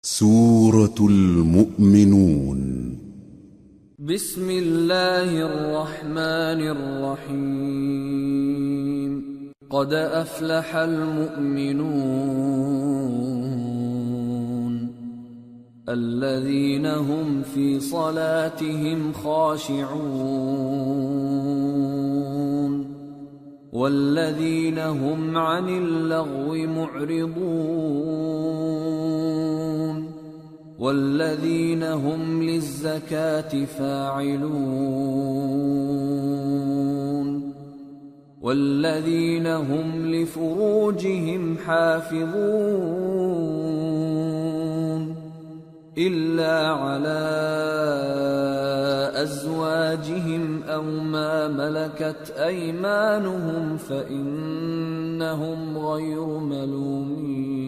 سورة المؤمنون بسم الله الرحمن الرحيم قد أفلح المؤمنون الذين هم في صلاتهم خاشعون والذين هم عن اللغو معرضون والذين هم للزكاة فاعلون والذين هم لفروجهم حافظون إلا على أزواجهم أو ما ملكت أيمانهم فإنهم غير ملومين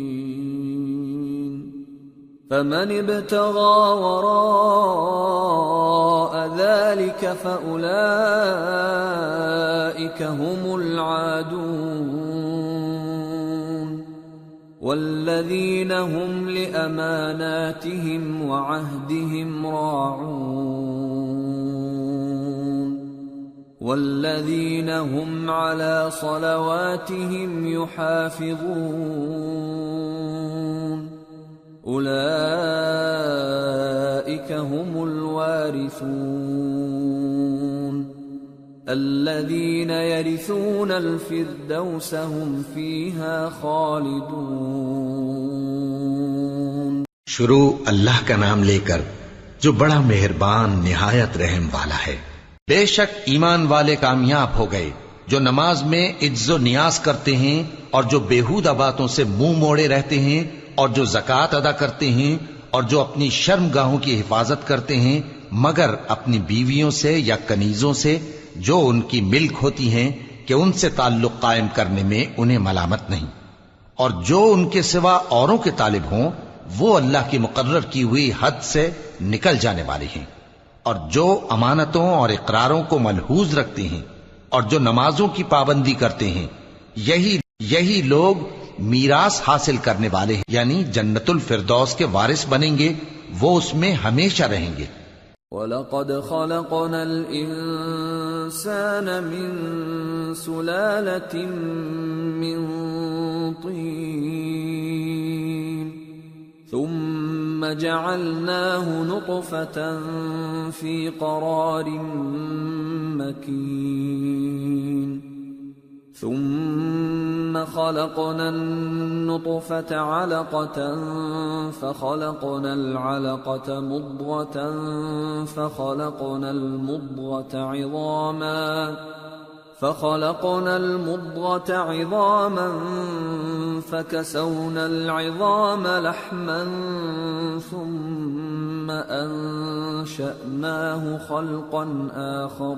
فمن ابتغى وراء ذلك فأولئك هم العادون والذين هم لأماناتهم وعهدهم راعون والذين هم على صلواتهم يحافظون أولئك هم الوارثون الذين يرثون الفردوس هم فيها خالدون۔ شروع اللہ کا نام لے کر جو بڑا مہربان نہایت رحم والا ہے۔ بے شک ایمان والے کامیاب ہو گئے جو نماز میں عجز و نیاز کرتے ہیں اور جو بیہودہ باتوں سے منہ موڑے رہتے ہیں اور جو زکوٰۃ ادا کرتے ہیں اور جو اپنی شرمگاہوں کی حفاظت کرتے ہیں مگر اپنی بیویوں سے یا کنیزوں سے جو ان کی ملک ہوتی ہیں کہ ان سے تعلق قائم کرنے میں انہیں ملامت نہیں، اور جو ان کے سوا اوروں کے طالب ہوں وہ اللہ کی مقرر کی ہوئی حد سے نکل جانے والے ہیں، اور جو امانتوں اور اقراروں کو ملحوظ رکھتے ہیں اور جو نمازوں کی پابندی کرتے ہیں یہی لوگ میراث حاصل کرنے والے ہیں، یعنی جنت الفردوس کے وارث بنیں گے، وہ اس میں ہمیشہ رہیں گے۔ وَلَقَدْ خَلَقْنَا الْإِنسَانَ مِنْ سُلَالَةٍ مِّنْ طِينٍ ثُمَّ جَعَلْنَاهُ نُطْفَةً فِي قَرَارٍ مَّكِينٍ ثم خلقنا النطفة علقة فخلقنا العلقة مضغة فخلقنا المضغة عظاما فكسونا العظام لحما ثم أنشأناه خلقا آخر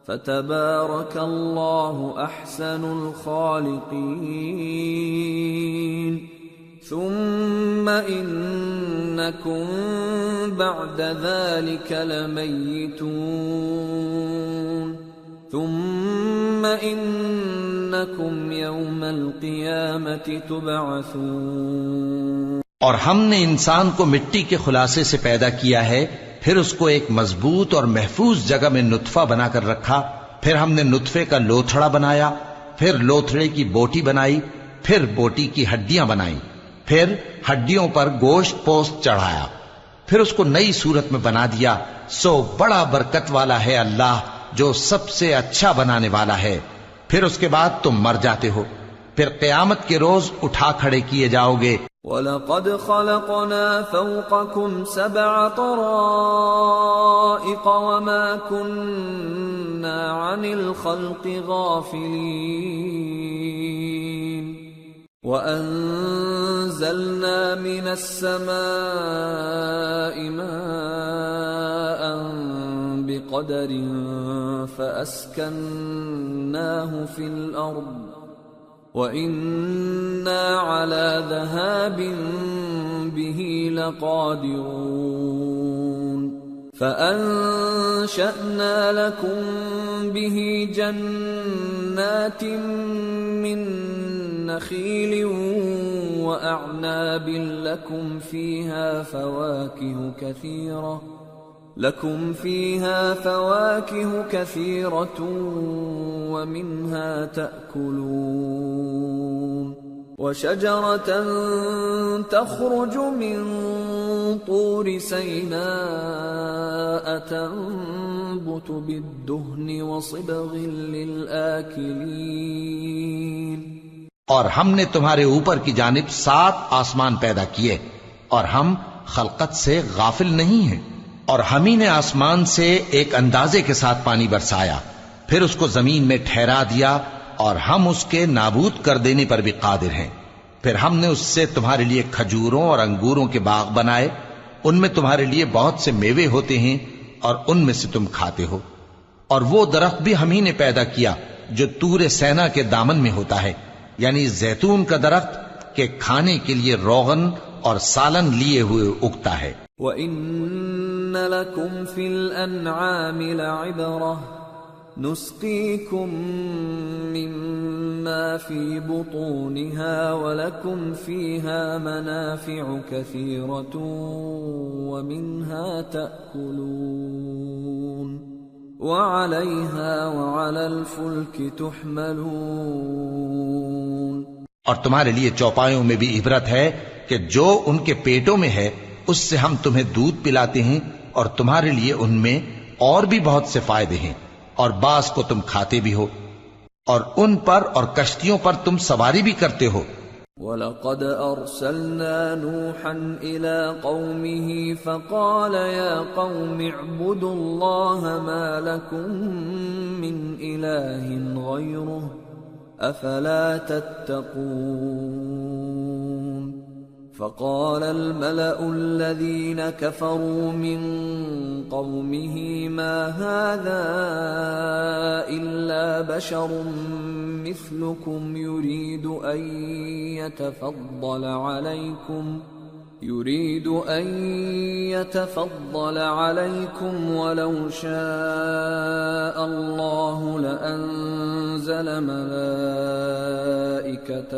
فتبارك الله أحسن الخالقين ثم إنكم بعد ذلك لميتون ثم إنكم يوم القيامة تبعثون۔ اور ہم نے انسان کو مٹی کے خلاصے سے پیدا کیا ہے، پھر اس کو ایک مضبوط اور محفوظ جگہ میں نطفہ بنا کر رکھا، پھر ہم نے نطفے کا لوتھڑا بنایا، پھر لوتھڑے کی بوٹی بنائی، پھر بوٹی کی ہڈیاں بنائیں، پھر ہڈیوں پر گوشت پوست چڑھایا، پھر اس کو نئی صورت میں بنا دیا۔ سو بڑا برکت والا ہے اللہ جو سب سے اچھا بنانے والا ہے۔ پھر اس کے بعد تم مر جاتے ہو، پھر قیامت کے روز اٹھا کھڑے کیے جاؤ گے۔ وَلَقَدْ خَلَقْنَا فَوْقَكُمْ سَبْعَ طَرَائِقَ وَمَا كُنَّا عَنِ الْخَلْقِ غَافِلِينَ وَأَنزَلْنَا مِنَ السَّمَاءِ مَاءً بِقَدَرٍ فَأَسْكَنَّاهُ فِي الْأَرْضِ وَإِنَّا عَلَى ذَهَابٍ بِهِ لَقَادِرُونَ فَأَنشَأْنَا لَكُم بِهِ جَنَّاتٍ مِّن نخيل وأعناب لكم فيها فواكه كثيرة ومنها تأكلون وشجرة تخرج من طور سيناء تنبت بالدهن وصبغ للآكلين. اور ہم نے تمہارے اوپر کی جانب 7 آسمان پیدا کیے اور ہم خلقت سے غافل نہیں ہیں. اور ہم ہی نے آسمان سے ایک اندازے کے ساتھ پانی برسایا، پھر اس کو زمین میں ٹھہرا دیا اور ہم اس کے نابود کر دینے پر بھی قادر ہیں. پھر ہم نے اس سے تمہارے لیے کھجوروں اور انگوروں کے باغ بنائے، ان میں تمہارے لیے بہت سے میوے ہوتے ہیں اور ان میں سے تم کھاتے ہو. اور وہ درخت بھی ہم ہی نے پیدا کیا جو طور سینا کے دامن میں ہوتا ہے، یعنی زیتون کا درخت کہ کھانے کے لیے روغن اور سالن لیے ہوئے اگتا ہے. وَإِنَّ لَكُمْ فِي الْأَنْعَامِ لَعِبْرَةً نُسْقِيكُم مِّمَّا فِي بُطُونِهَا وَلَكُمْ فِيهَا مَنَافِعُ كَثِيرَةٌ وَمِنْهَا تَأْكُلُونَ وَعَلَيْهَا وَعَلَى الْفُلْكِ تُحْمَلُونَ. اور تمہارے لیے چوپایوں میں بھی عبرت ہے کہ جو ان کے پیٹوں میں ہے اس سے ہم تمہیں دودھ پلاتے ہیں، اور تمہارے لیے ان میں اور بھی بہت سے فائدے ہیں، اور بعض کو تم کھاتے بھی ہو، اور ان پر اور کشتیوں پر تم سواری بھی کرتے ہو. وَلَقَدْ أَرْسَلْنَا نُوحًا إِلَىٰ قَوْمِهِ فَقَالَ يَا قَوْمِ اعْبُدُوا اللَّهَ مَا لَكُم مِّنْ إِلَٰهٍ غَيْرُهُ أَفَلَا تَتَّقُونَ. فقال الملأ الذين كفروا من قومه ما هذا إلا بشر مثلكم يريد أن يتفضل عليكم ولو شاء الله لأنزل ملائكة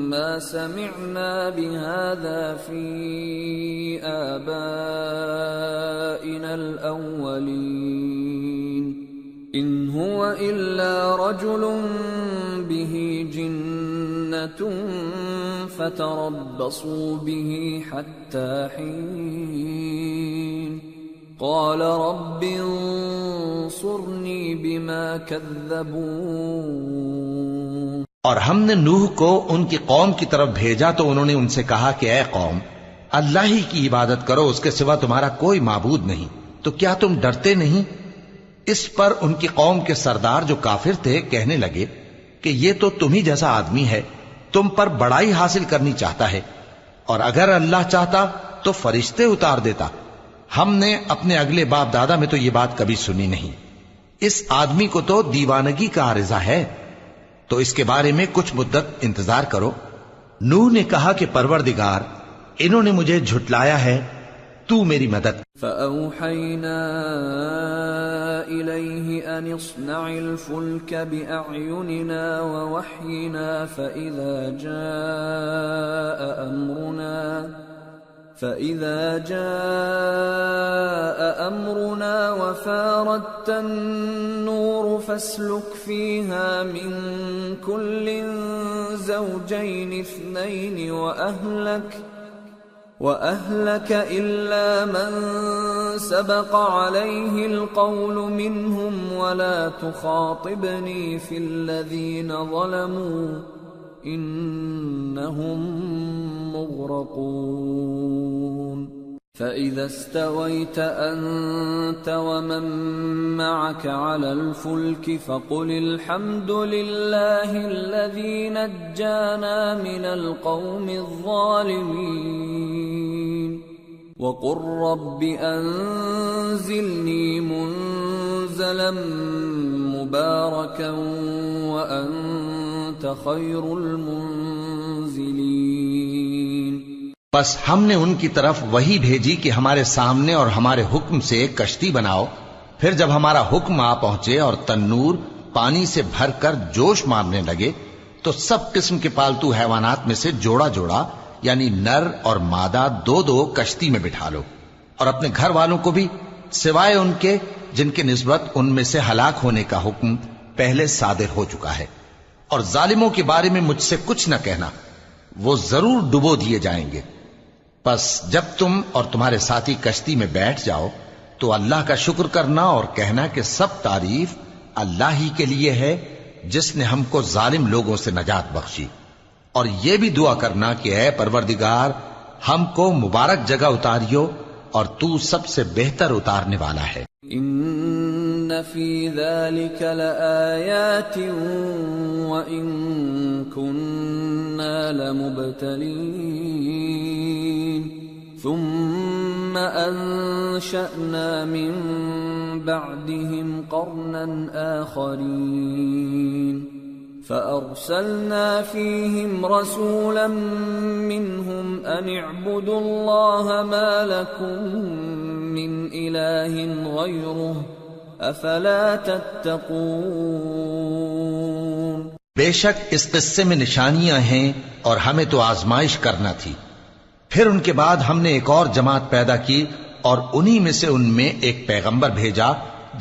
ما سمعنا بهذا في آبائنا الأولين إن هو إلا رجل به جنة فتربصوا به حتى حين قال رب انصرني بما كذبون. اور ہم نے نوح کو ان کی قوم کی طرف بھیجا تو انہوں نے ان سے کہا کہ اے قوم، اللہ ہی کی عبادت کرو، اس کے سوا تمہارا کوئی معبود نہیں، تو کیا تم ڈرتے نہیں؟ اس پر ان کی قوم کے سردار جو کافر تھے کہنے لگے کہ یہ تو تم ہی جیسا آدمی ہے، تم پر بڑائی حاصل کرنی چاہتا ہے، اور اگر اللہ چاہتا تو فرشتے اتار دیتا. ہم نے اپنے اگلے باپ دادا میں تو یہ بات کبھی سنی نہیں. اس آدمی کو تو دیوانگی کا عارضہ ہے، تو اس کے بارے میں کچھ مدت انتظار کرو. نوح نے کہا کہ پروردگار، انہوں نے مجھے جھٹلایا ہے، تو میری مدد. فَأَوْحَيْنَا إِلَيْهِ أَنِ اصْنَعِ الْفُلْكَ بِأَعْيُنِنَا وَوَحْيِنَا فَإِذَا جَاءَ أَمْرُنَا وَفَارَتِ النُّورُ فَاسْلُكْ فِيهَا مِن كُلٍّ زَوْجَيْنِ اثْنَيْنِ وَأَهْلَكَ إِلَّا مَن سَبَقَ عَلَيْهِ الْقَوْلُ مِنْهُمْ وَلَا تُخَاطِبْنِي فِي الَّذِينَ ظَلَمُوا إِنَّهُمْ مُغْرَقُونَ. فَإِذَا اسْتَوَيْتَ أَنْتَ وَمَن مَّعَكَ عَلَى الْفُلْكِ فَقُلِ الْحَمْدُ لِلَّهِ الَّذِي نَجَّانَا مِنَ الْقَوْمِ الظَّالِمِينَ وَقُلْ رَبِّ أَنزِلْنِي مُنزَلًا مُبَارَكًا وَأَنتَ خَيْرُ الْمُنزِلِينَ. بس ہم نے ان کی طرف وہی بھیجی کہ ہمارے سامنے اور ہمارے حکم سے ایک کشتی بناؤ. پھر جب ہمارا حکم آ پہنچے اور تنور پانی سے بھر کر جوش مارنے لگے تو سب قسم کے پالتو حیوانات میں سے جوڑا جوڑا یعنی نر اور مادہ دو دو کشتی میں بٹھا لو، اور اپنے گھر والوں کو بھی سوائے ان کے جن کی نسبت ان میں سے ہلاک ہونے کا حکم پہلے صادر ہو چکا ہے۔ اور ظالموں کے بارے میں مجھ سے کچھ نہ کہنا، وہ ضرور ڈبو دیے جائیں گے۔ پس جب تم اور تمہارے ساتھی کشتی میں بیٹھ جاؤ تو اللہ کا شکر کرنا اور کہنا کہ سب تعریف اللہ ہی کے لیے ہے جس نے ہم کو ظالم لوگوں سے نجات بخشی، اور یہ بھی دعا کرنا کہ اے پروردگار ہم کو مبارک جگہ اتاریو اور تو سب سے بہتر اتارنے والا ہے۔ ان فی ذلک لآیات وان کننا لمبتلین ثم انشأنا من بعدهم قرنا آخرین فأرسلنا فيهم رسولا منهم أن اعبدوا الله ما لكم من إله غيره أفلا تتقون۔ بے شک اس قصے میں نشانیاں ہیں اور ہمیں تو آزمائش کرنا تھی۔ پھر ان کے بعد ہم نے ایک اور جماعت پیدا کی اور انہی میں سے ان میں ایک پیغمبر بھیجا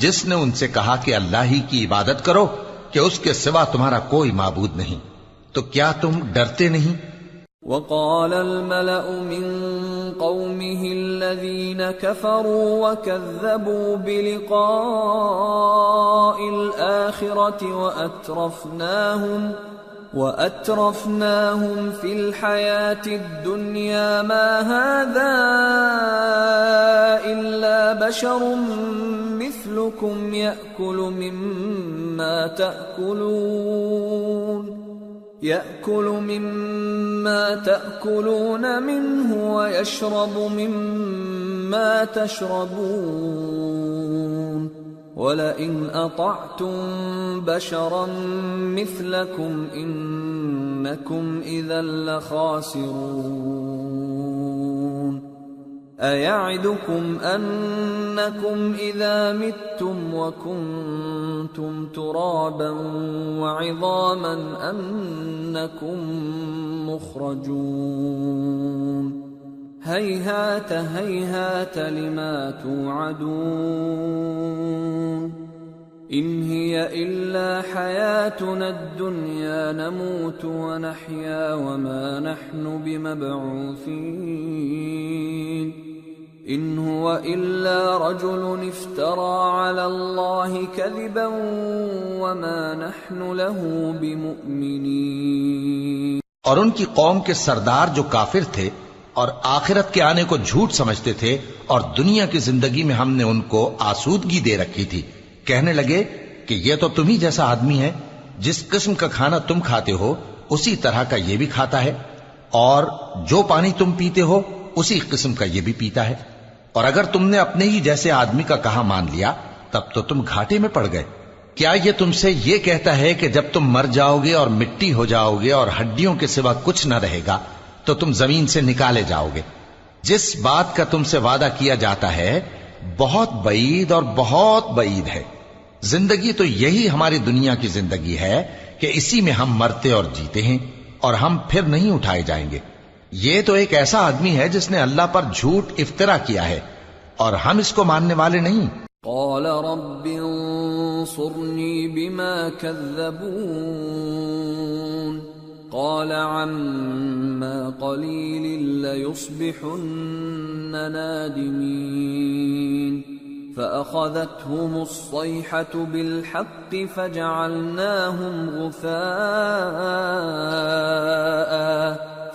جس نے ان سے کہا کہ اللہ ہی کی عبادت کرو کہ اس کے سوا تمہارا کوئی معبود نہیں، تو کیا تم ڈرتے نہیں؟ وقال الملأ من قومه الذين كفروا وكذبوا بلقاء الآخرة وأترفناهم في الحياة الدنيا ما هذا إلا بشر مثلكم يأكل مما تأكلون منه ويشرب مما تشربون ولئن أطعتم بشرا مثلكم إنكم إذا لخاسرون أيعدكم أنكم إذا متم وكنتم ترابا وعظاما أنكم مخرجون هيهات هيهات لما توعدون إن هي إلا حياتنا الدنيا نموت ونحيا وما نحن بمبعوثين إن هو إلا رجل افترى على الله كذبا وما نحن له بمؤمنين۔ اور ان کی قوم کے سردار جو کافر تھے اور آخرت کے آنے کو جھوٹ سمجھتے تھے اور دنیا کی زندگی میں ہم نے ان کو آسودگی دے رکھی تھی، کہنے لگے کہ یہ تو تم ہی جیسا آدمی ہے، جس قسم کا کھانا تم کھاتے ہو اسی طرح کا یہ بھی کھاتا ہے، اور جو پانی تم پیتے ہو اسی قسم کا یہ بھی پیتا ہے، اور اگر تم نے اپنے ہی جیسے آدمی کا کہا مان لیا تب تو تم گھاٹے میں پڑ گئے۔ کیا یہ تم سے یہ کہتا ہے کہ جب تم مر جاؤ گے اور مٹی ہو جاؤ گے اور ہڈیوں کے سوا کچھ نہ رہے گا تو تم زمین سے نکالے جاؤ گے؟ جس بات کا تم سے وعدہ کیا جاتا ہے بہت بعید اور بہت بعید ہے۔ زندگی تو یہی ہماری دنیا کی زندگی ہے کہ اسی میں ہم مرتے اور جیتے ہیں، اور ہم پھر نہیں اٹھائے جائیں گے۔ یہ تو ایک ایسا آدمی ہے جس نے اللہ پر جھوٹ افطرا کیا ہے، اور ہم اس کو ماننے والے نہیں۔ قال رب انصرني بما كذبون قال عما قليل ليصبحن نادمين فأخذتهم الصيحة بالحق فجعلناهم غثاء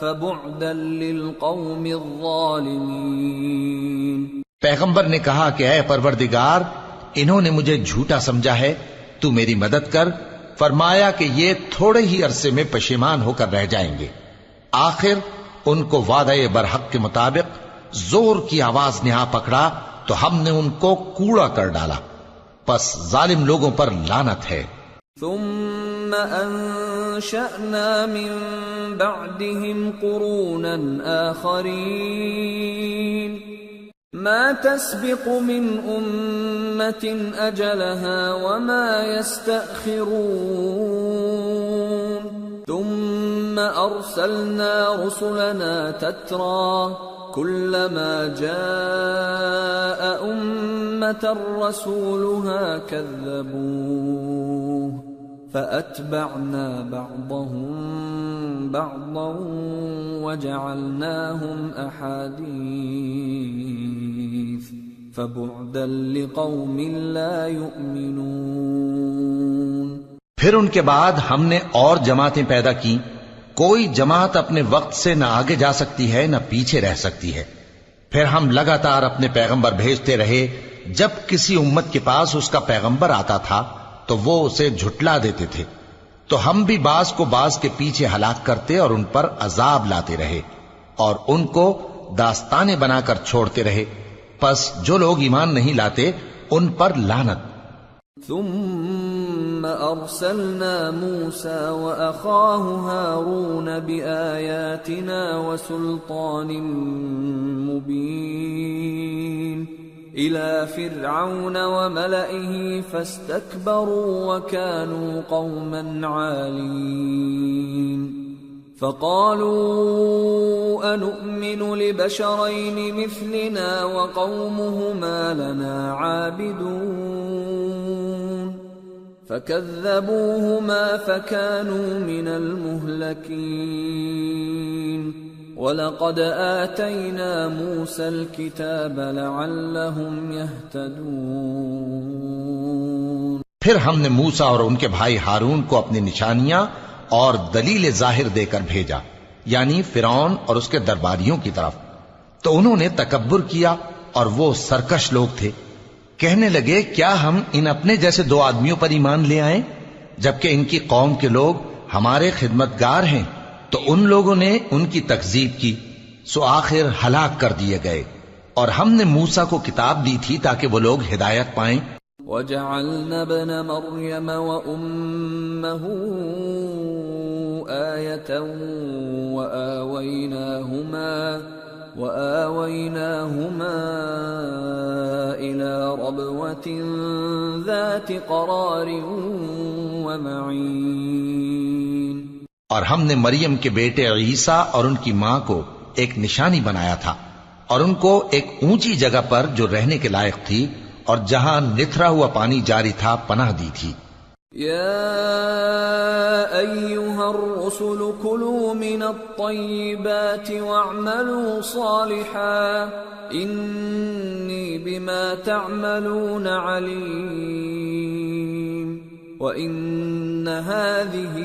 فبعدا للقوم الظالمين۔ پیغمبر نے کہا کہ اے پروردگار انہوں نے مجھے جھوٹا سمجھا ہے، تو میری مدد کر۔ فرمایا کہ یہ تھوڑے ہی عرصے میں پشیمان ہو کر رہ جائیں گے۔ آخر ان کو وعدہ برحق کے مطابق زور کی آواز نے آ پکڑا تو ہم نے ان کو کوڑا کر ڈالا، پس ظالم لوگوں پر لعنت ہے۔ ثم انشأنا من بعدهم قرونا آخرين ما تسبق من أمة أجلها وما يستأخرون ثم أرسلنا رسلنا تترى كلما جاء أمة رسولها كذبوه فأتبعنا بعضهم بعضا وجعلناهم أحاديث فبعدا لقوم لا يؤمنون۔ پھر ان کے بعد ہم نے اور جماعتیں پیدا کی، کوئی جماعت اپنے وقت سے نہ آگے جا سکتی ہے نہ پیچھے رہ سکتی ہے۔ پھر ہم لگاتار اپنے پیغمبر بھیجتے رہے، جب کسی امت کے پاس اس کا پیغمبر آتا تھا تو وہ اسے جھٹلا دیتے تھے، تو ہم بھی بعض کو بعض کے پیچھے ہلاک کرتے اور ان پر عذاب لاتے رہے اور ان کو داستانیں بنا کر چھوڑتے رہے، پس جو لوگ ایمان نہیں لاتے ان پر لعنت۔ ثم أرسلنا موسى وأخاه هارون بآياتنا وسلطان مبين إلى فرعون وملئه فاستكبروا وكانوا قوما عالين فقالوا أنؤمن لبشرين مثلنا وقومهما لنا عابدون فكذبوهما فكانوا من المهلكين وَلَقَدْ آتَيْنَا مُوسَى الْكِتَابَ لَعَلَّهُمْ يَهْتَدُونَ۔ پھر ہم نے موسیٰ اور ان کے بھائی ہارون کو اپنی نشانیاں اور دلیل ظاہر دے کر بھیجا، یعنی فرعون اور اس کے درباریوں کی طرف، تو انہوں نے تکبر کیا اور وہ سرکش لوگ تھے۔ کہنے لگے کیا ہم ان اپنے جیسے دو آدمیوں پر ایمان لے آئیں جبکہ ان کی قوم کے لوگ ہمارے خدمتگار ہیں؟ تو ان لوگوں نے ان کی تکذیب کی، سو آخر ہلاک کر دیے گئے۔ اور ہم نے موسیٰ کو کتاب دی تھی تاکہ وہ لوگ ہدایت پائیں۔ وَجَعَلْنَا ابْنَ مَرْيَمَ وَأُمَّهُ آيَةً وَآوَيْنَاهُمَا إِلَى رَبْوَةٍ ذَاتِ قَرَارٍ وَمَعِينٍ۔ اور ہم نے مریم کے بیٹے عیسیٰ اور ان کی ماں کو ایک نشانی بنایا تھا اور ان کو ایک اونچی جگہ پر جو رہنے کے لائق تھی اور جہاں نتھرا ہوا پانی جاری تھا پناہ دی تھی۔ یا ایھا الرسل کلوا من الطیبات واعملوا صالحا انی بما تعملون علیم وَإِنَّ هَذِهِ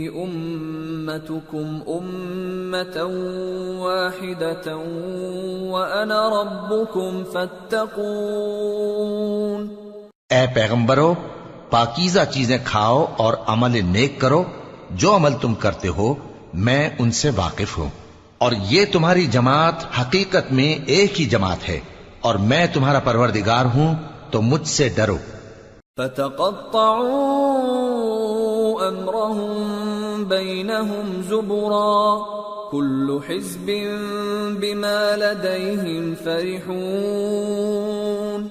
أُمَّتُكُمْ أُمَّةً وَاحِدَةً وَأَنَا رَبُّكُمْ فَاتَّقُونِ۔ اے پیغمبرو، پاکیزہ چیزیں کھاؤ اور عمل نیک کرو، جو عمل تم کرتے ہو میں ان سے واقف ہوں، اور یہ تمہاری جماعت حقیقت میں ایک ہی جماعت ہے اور میں تمہارا پروردگار ہوں، تو مجھ سے ڈرو۔ فَتَقَطَّعُوا أَمْرَهُمْ بَيْنَهُمْ زُبُرًا كُلُّ حِزْبٍ بِمَا لَدَيْهِمْ فَرِحُونَ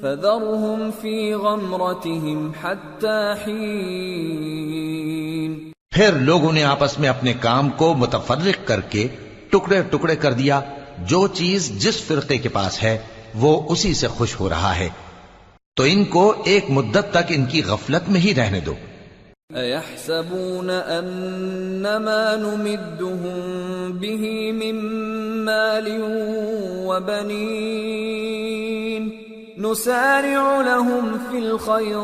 فَذَرْهُمْ فِي غَمْرَتِهِمْ حَتَّى حِينٍ۔ پھر لوگوں نے آپس میں اپنے کام کو متفرق کر کے ٹکڑے ٹکڑے کر دیا، جو چیز جس فرقے کے پاس ہے وہ اسی سے خوش ہو رہا ہے، تو ان کو ایک مدت تک ان کی غفلت میں ہی رہنے دو۔ اَيَحْسَبُونَ أَنَّمَا نُمِدُّهُم بِهِ مِن مَّالٍ وَبَنِينَ نُسَارِعُ لَهُمْ فِي الْخَيْرَاتِ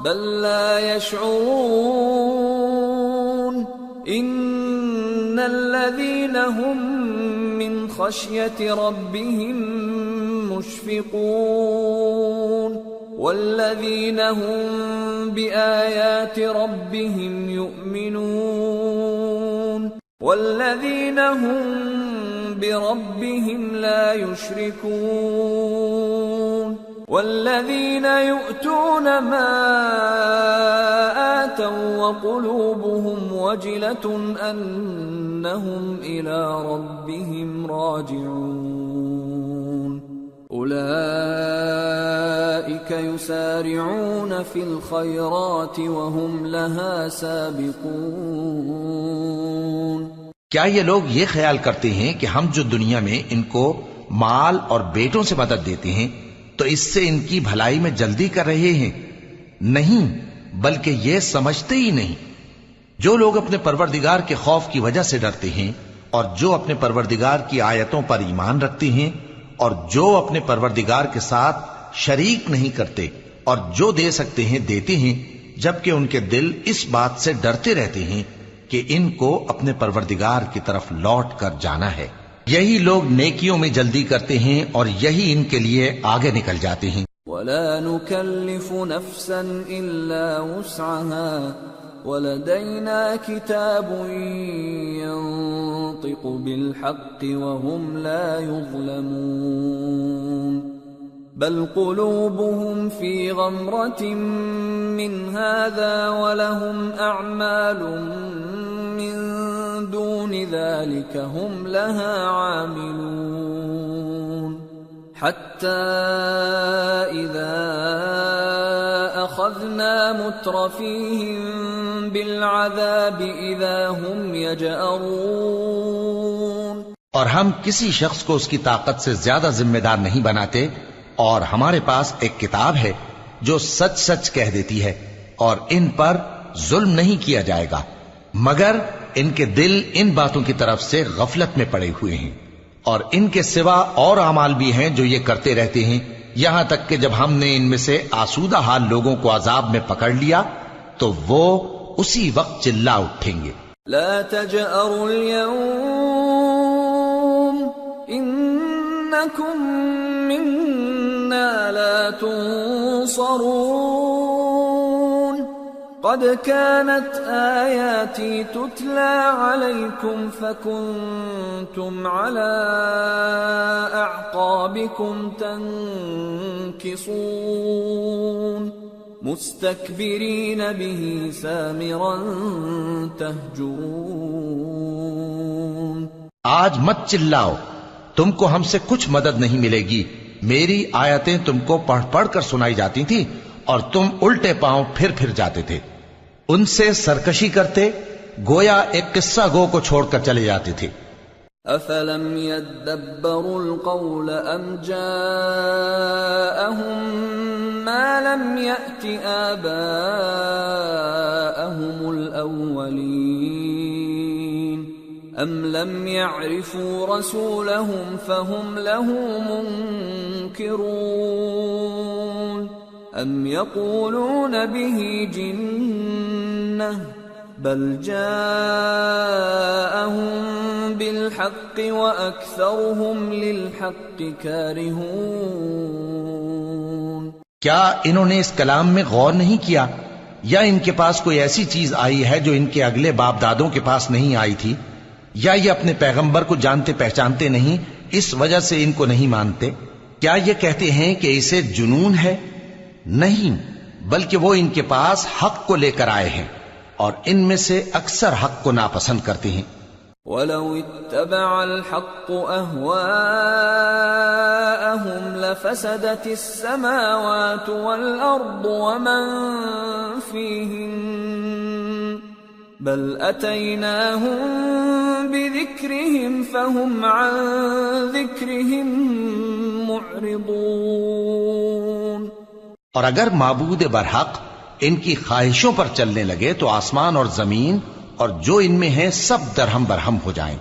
بَل لَّا يَشْعُرُونَ إِنَّ الَّذِينَ هُم مِّن خَشْيَةِ رَبِّهِم مشفقون والذین هم بآیات ربهم یؤمنون والذین هم بربهم لا یشرکون والذین یؤتون ما آتوا وقلوبهم وجلة انهم إلی ربهم راجعون أولئك يسارعون في الخيرات وهم لها سابقون. کیا یہ لوگ یہ خیال کرتے ہیں کہ ہم جو دنیا میں ان کو مال اور بیٹوں سے مدد دیتے ہیں تو اس سے ان کی بھلائی میں جلدی کر رہے ہیں؟ نہیں، بلکہ یہ سمجھتے ہی نہیں. جو لوگ اپنے پروردگار کے خوف کی وجہ سے ڈرتے ہیں اور جو اپنے پروردگار کی آیتوں پر ایمان رکھتے ہیں اور جو اپنے پروردگار کے ساتھ شریک نہیں کرتے اور جو دے سکتے ہیں دیتے ہیں، جبکہ ان کے دل اس بات سے ڈرتے رہتے ہیں کہ ان کو اپنے پروردگار کی طرف لوٹ کر جانا ہے، یہی لوگ نیکیوں میں جلدی کرتے ہیں اور یہی ان کے لیے آگے نکل جاتے ہیں. ولا نكلف نفسا إلا وسعها ولدينا كتاب ينطق بالحق وهم لا يظلمون. بل قلوبهم في غمرة من هذا ولهم أعمال من دون ذلك هم لها عاملون. حتى إذا أخذنا مترفيهم بالعذاب إذا هم يجأرون. اور ہم کسی شخص کو اس کی طاقت سے زیادہ ذمہ دار نہیں بناتے، اور ہمارے پاس ایک کتاب ہے جو سچ سچ کہہ دیتی ہے، اور ان پر ظلم نہیں کیا جائے گا، مگر ان کے دل ان باتوں کی طرف سے غفلت میں پڑے ہوئے ہیں. اور ان کے سوا اور اعمال بھی ہیں جو یہ کرتے رہتے ہیں، یہاں تک کہ جب ہم نے ان میں سے آسودہ حال لوگوں کو عذاب میں پکڑ لیا تو وہ اسی وقت چلا اٹھیں گے. لا تجأروا اليوم إنكم منا لا تنصرون. قد كانت آياتي تتلى عليكم فكنتم على أعقابكم تنكصون مستكبرين به سامرا تهجرون. آج مت چلاؤ، تم کو ہم سے کچھ مدد نہیں ملے گی. میری آیتیں تم کو پڑھ پڑھ کر سنائی جاتی تھی اور تم الٹے پاؤں پھر پھر جاتے تھے. ان سے سرکشی کرتے گویا ایک قصہ گو کو چھوڑ کر چلے جاتے تھے. افلم يدبروا القول ام جاءهم ما لم يأت آباءهم الأولين ام لم يعرفوا رسولهم فهم له منكرون ام يقولون به جنة بل جاءهم بالحق وأكثرهم للحق كارهون. کیا انہوں نے اس کلام میں غور نہیں کیا، یا ان کے پاس کوئی ایسی چیز آئی ہے جو ان کے اگلے باپ دادوں کے پاس نہیں آئی تھی، یا یہ اپنے پیغمبر کو جانتے پہچانتے نہیں اس وجہ سے ان کو نہیں مانتے؟ کیا یہ کہتے ہیں کہ اسے جنون ہے؟ نہیں، بلکہ وہ ان کے پاس حق کو لے کر آئے ہیں اور ان میں سے اکثر حق کو ناپسند کرتے ہیں. وَلَوِ اتَّبَعَ الْحَقُّ أَهْوَاءَهُمْ لَفَسَدَتِ السَّمَاوَاتُ وَالْأَرْضُ وَمَنْ فِيهِنَّ بَلْ أَتَيْنَاهُمْ بِذِكْرِهِمْ فَهُمْ عَنْ ذِكْرِهِمْ مُعْرِضُونَ. اور اگر معبود برحق ان کی خواہشوں پر چلنے لگے تو آسمان اور زمین اور جو ان میں ہیں سب درہم برہم ہو جائیں،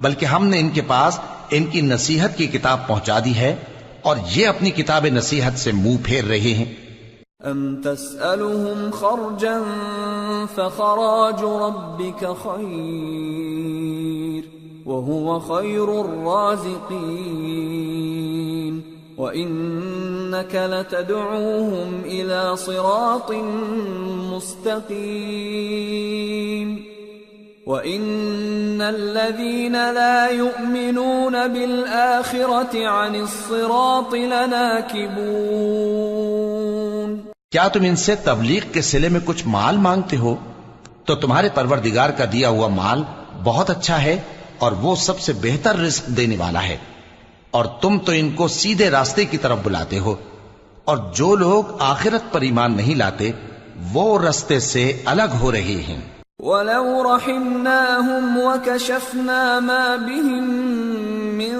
بلکہ ہم نے ان کے پاس ان کی نصیحت کی کتاب پہنچا دی ہے اور یہ اپنی کتاب نصیحت سے منہ پھیر رہے ہیں. ام تسألهم خرجا فخراج ربك خير وهو خير الرازقين وإنك لتدعوهم إلى صراط مستقيم وإن الذين لا يؤمنون بالآخرة عن الصراط لناكبون. کیا تم ان سے تبلیغ کے صلے میں کچھ مال مانگتے ہو؟ تو تمہارے پروردگار کا دیا ہوا مال بہت اچھا ہے اور وہ سب سے بہتر رزق دینے والا ہے. اور تم تو ان کو سیدھے راستے کی طرف بلاتے ہو، اور جو لوگ آخرت پر ایمان نہیں لاتے وہ راستے سے الگ ہو رہے ہیں۔ وَلَوْ رَحِمْنَاهُمْ وَكَشَفْنَا مَا بِهِمْ مِنْ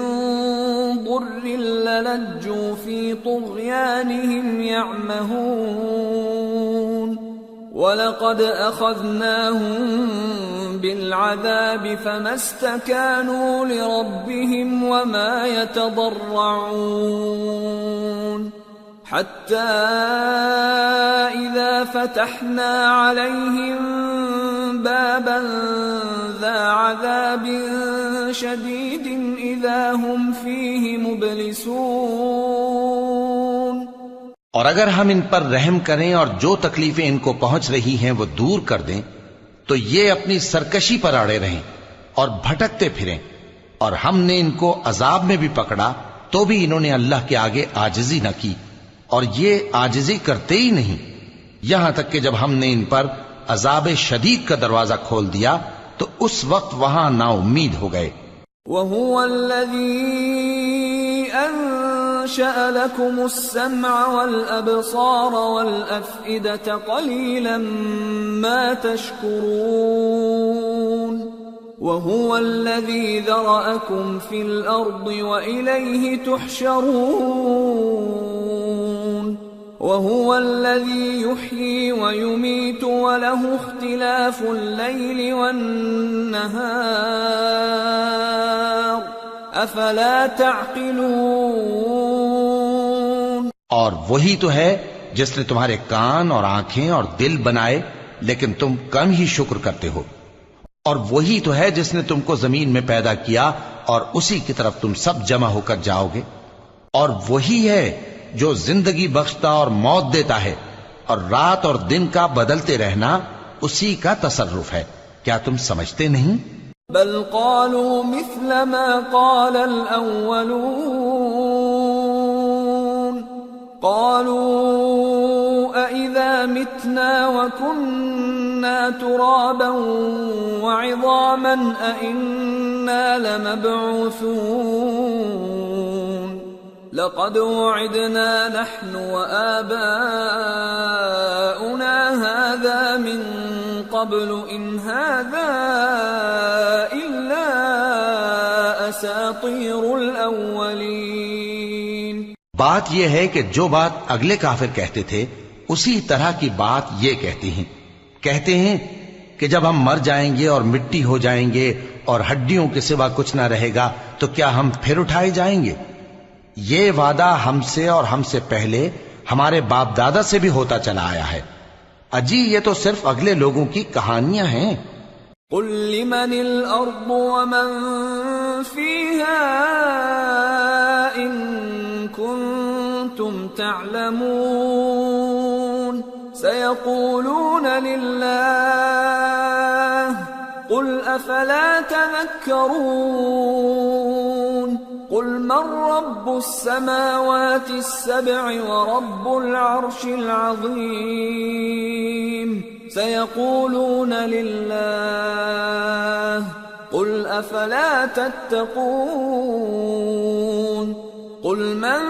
ضُرٍّ لَلَجُّوا فِي طُغْيَانِهِمْ يَعْمَهُونَ وَلَقَدْ أَخَذْنَاهُمْ بِالْعَذَابِ فَمَا اسْتَكَانُوا لِرَبِّهِمْ وَمَا يَتَضَرَّعُونَ حَتَّى إِذَا فَتَحْنَا عَلَيْهِمْ بَابًا ذَا عَذَابٍ شَدِيدٍ إِذَا هُمْ فِيهِ مُبْلِسُونَ۔ اور اگر ہم ان پر رحم کریں اور جو تکلیفیں ان کو پہنچ رہی ہیں وہ دور کر دیں تو یہ اپنی سرکشی پر اڑے رہیں اور بھٹکتے پھریں، اور ہم نے ان کو عذاب میں بھی پکڑا تو بھی انہوں نے اللہ کے آگے عاجزی نہ کی، اور یہ عاجزی کرتے ہی نہیں، یہاں تک کہ جب ہم نے ان پر عذاب شدید کا دروازہ کھول دیا تو اس وقت وہاں نا امید ہو گئے۔ وَهُوَ الَّذِي أَنشَأَ لَكُمُ السَّمْعَ وَالْأَبْصَارَ وَالْأَفْئِدَةَ قَلِيلًا مَا تَشْكُرُونَ وَهُوَ الَّذِي ذَرَأَكُمْ فِي الْأَرْضِ وَإِلَيْهِ تُحْشَرُونَ وَهُوَ الَّذِي يُحْيِي وَيُمِيتُ وَلَهُ اخْتِلَافُ اللَّيْلِ وَالنَّهَارِ أَفَلَا تَعْقِلُونَ۔ اور وہی تو ہے جس نے تمہارے کان اور آنکھیں اور دل بنائے لیکن تم کم ہی شکر کرتے ہو، اور وہی تو ہے جس نے تم کو زمین میں پیدا کیا اور اسی کی طرف تم سب جمع ہو کر جاؤ گے، اور وہی ہے جو زندگی بخشتا اور موت دیتا ہے، اور رات اور دن کا بدلتے رہنا اسی کا تصرف ہے، کیا تم سمجھتے نہیں؟ بل قالوا مثل ما قال الأولون قالوا أإذا متنا وكنا ترابا وعظاما أإنا لمبعوثون لقد وعدنا نحن وآباؤنا هذا من قبل إن هذا إلا أساطير الأولين۔ بات یہ ہے کہ جو بات اگلے کافر کہتے تھے اسی طرح کی بات یہ کہتے ہیں کہ جب ہم مر جائیں گے اور مٹی ہو جائیں گے اور ہڈیوں کے سوا کچھ نہ رہے گا تو کیا ہم پھر اٹھائے جائیں گے؟ یہ وعدہ ہم سے اور ہم سے پہلے ہمارے باپ دادا سے بھی ہوتا چلا آیا ہے، اجی یہ تو صرف اگلے لوگوں کی کہانیاں ہیں۔ قل لمن الأرض ومن فيها إن كنتم تعلمون سيقولون لله قل أفلا تذكرون قل من رب السماوات السبع ورب العرش العظيم سيقولون لله قل أفلا تتقون قل من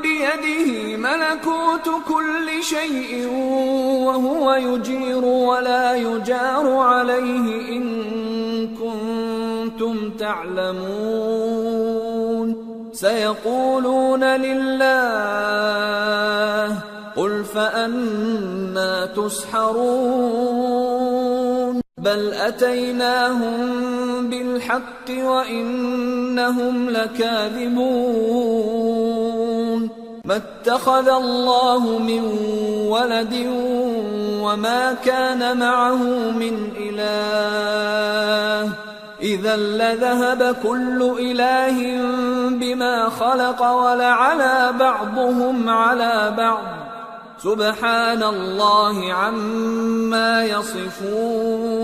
بيده ملكوت كل شيء وهو يجير ولا يجار عليه إن كنتم تعلمون سيقولون لله قل فأنا تسحرون بل أتيناهم بالحق وإنهم لكاذبون ما اتخذ الله من ولد وما كان معه من إله إذا لذهب كل إله بما خلق ولعلى بعضهم على بعض سبحان الله عما يصفون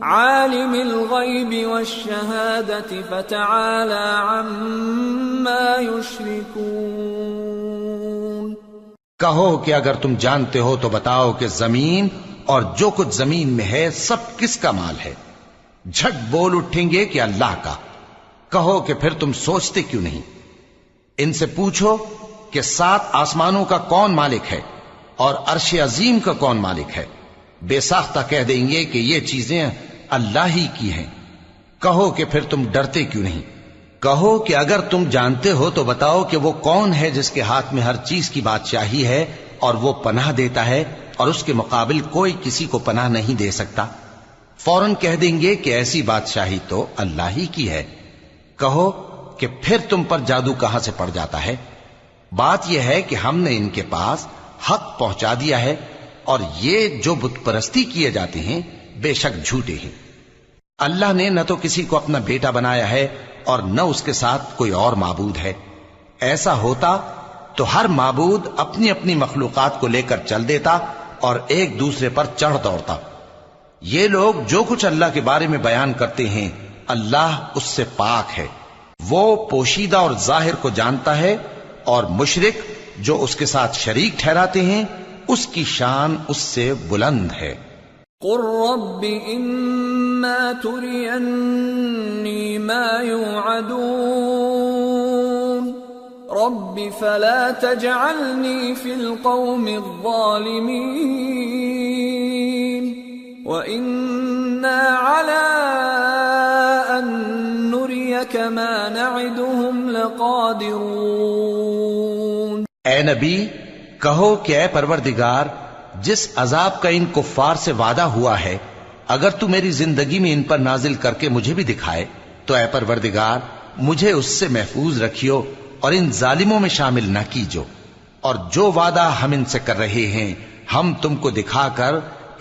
عالم الغيب والشهادة فتعالى عما يشركون۔ کہو کہ اگر تم جانتے ہو تو بتاؤ کہ زمین اور جو کچھ زمین میں ہے سب کس کا مال ہے؟ جھٹ بول اٹھیں گے کہ اللہ کا، کہو کہ پھر تم سوچتے کیوں نہیں؟ ان سے پوچھو کہ 7 آسمانوں کا کون مالک ہے اور عرش عظیم کا کون مالک ہے؟ بے ساختہ کہہ دیں گے کہ یہ چیزیں اللہ ہی کی ہیں۔ کہو کہ پھر تم ڈرتے کیوں نہیں؟ کہو کہ اگر تم جانتے ہو تو بتاؤ کہ وہ کون ہے جس کے ہاتھ میں ہر چیز کی بادشاہی ہے اور وہ پناہ دیتا ہے اور اس کے مقابل کوئی کسی کو پناہ نہیں دے سکتا؟ فوراً کہہ دیں گے کہ ایسی بادشاہی تو اللہ ہی کی ہے۔ کہو کہ پھر تم پر جادو کہاں سے پڑ جاتا ہے؟ بات یہ ہے کہ ہم نے ان کے پاس حق پہنچا دیا ہے، اور یہ جو بت پرستی کیے جاتے ہیں بے شک جھوٹے ہیں۔ اللہ نے نہ تو کسی کو اپنا بیٹا بنایا ہے اور نہ اس کے ساتھ کوئی اور معبود ہے۔ ایسا ہوتا تو ہر معبود اپنی اپنی مخلوقات کو لے کر چل دیتا اور ایک دوسرے پر چڑھ دوڑتا۔ یہ لوگ جو کچھ اللہ کے بارے میں بیان کرتے ہیں اللہ اس سے پاک ہے، وہ پوشیدہ اور ظاہر کو جانتا ہے، اور مشرک جو اس کے ساتھ شریک ٹھہراتے ہیں اس کی شان اس سے بلند ہے۔ قل رب اما ترینی ما یوعدون رب فلا تجعلنی فی القوم الظالمین وَإِنَّا عَلَىٰ أَن نُّرِيَكَ مَا نَعِدُهُمْ لَقَادِرُونَ۔ اے نبی کہو کہ اے پروردگار، جس عذاب کا ان کفار سے وعدہ ہوا ہے اگر تو میری زندگی میں ان پر نازل کر کے مجھے بھی دکھائے تو اے پروردگار مجھے اس سے محفوظ رکھیو اور ان ظالموں میں شامل نہ کیجو، اور جو وعدہ ہم ان سے کر رہے ہیں ہم تم کو دکھا کر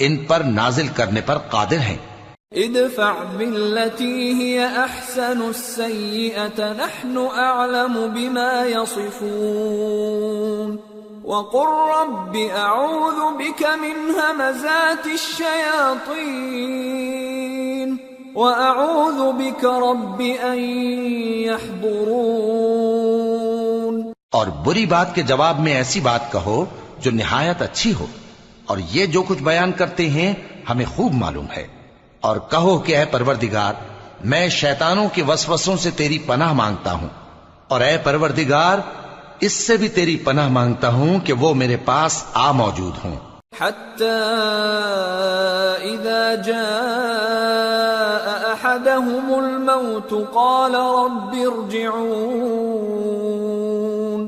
ان پر نازل کرنے پر قادر ہیں۔ ادفع بالتي هي احسن السيئة نحن اعلم بما يصفون وقل رب اعوذ بك من همزات الشياطين واعوذ بك رب ان يحضرون۔ اور بری بات کے جواب میں ایسی بات کہو جو نہایت اچھی ہو، اور یہ جو کچھ بیان کرتے ہیں ہمیں خوب معلوم ہے۔ اور کہو کہ اے پروردگار میں شیطانوں کے وسوسوں سے تیری پناہ مانگتا ہوں، اور اے پروردگار اس سے بھی تیری پناہ مانگتا ہوں کہ وہ میرے پاس آ موجود ہوں۔ حتى اذا جاء احدهم الموت قال رب ارجعون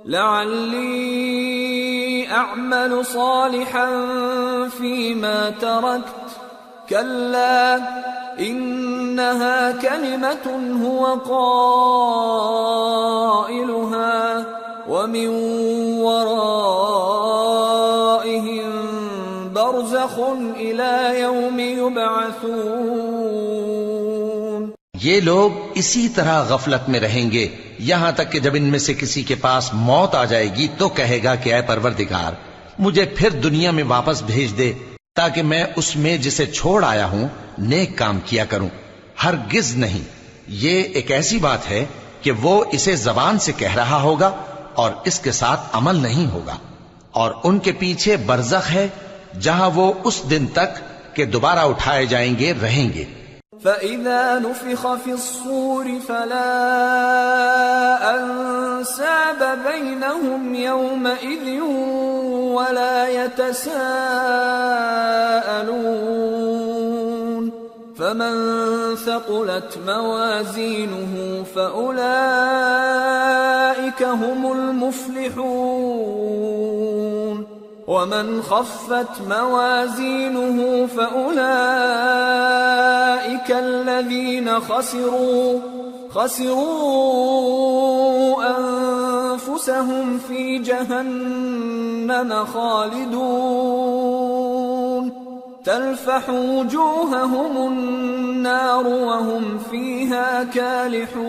لعلی اعمل صالحا فيما تركت كلا انها كلمة هو قائلها ومن ورائهم برزخ الى يوم يبعثون۔ یہ لوگ اسی طرح غفلت میں رہیں گے یہاں تک کہ جب ان میں سے کسی کے پاس موت آ جائے گی تو کہے گا کہ اے پروردگار مجھے پھر دنیا میں واپس بھیج دے تاکہ میں اس میں جسے چھوڑ آیا ہوں نیک کام کیا کروں۔ ہرگز نہیں، یہ ایک ایسی بات ہے کہ وہ اسے زبان سے کہہ رہا ہوگا اور اس کے ساتھ عمل نہیں ہوگا، اور ان کے پیچھے برزخ ہے جہاں وہ اس دن تک کہ دوبارہ اٹھائے جائیں گے رہیں گے۔ فَإِذَا نُفِخَ فِي الصُّورِ فَلَا أَنْسَابَ بَيْنَهُمْ يَوْمَئِذٍ وَلَا يَتَسَاءَلُونَ فَمَنْ ثَقُلَتْ مَوَازِينُهُ فَأُولَئِكَ هُمُ الْمُفْلِحُونَ وَمَنْ خَفَّتْ مَوَازِينُهُ فَأُولَئِكَ الَّذِينَ خَسِرُوا أَنفُسَهُمْ فِي جَهَنَّمَ خَالِدُونَ تَلْفَحُ وُجُوهَهُمُ النَّارُ وَهُمْ فِيهَا كَالِحُونَ۔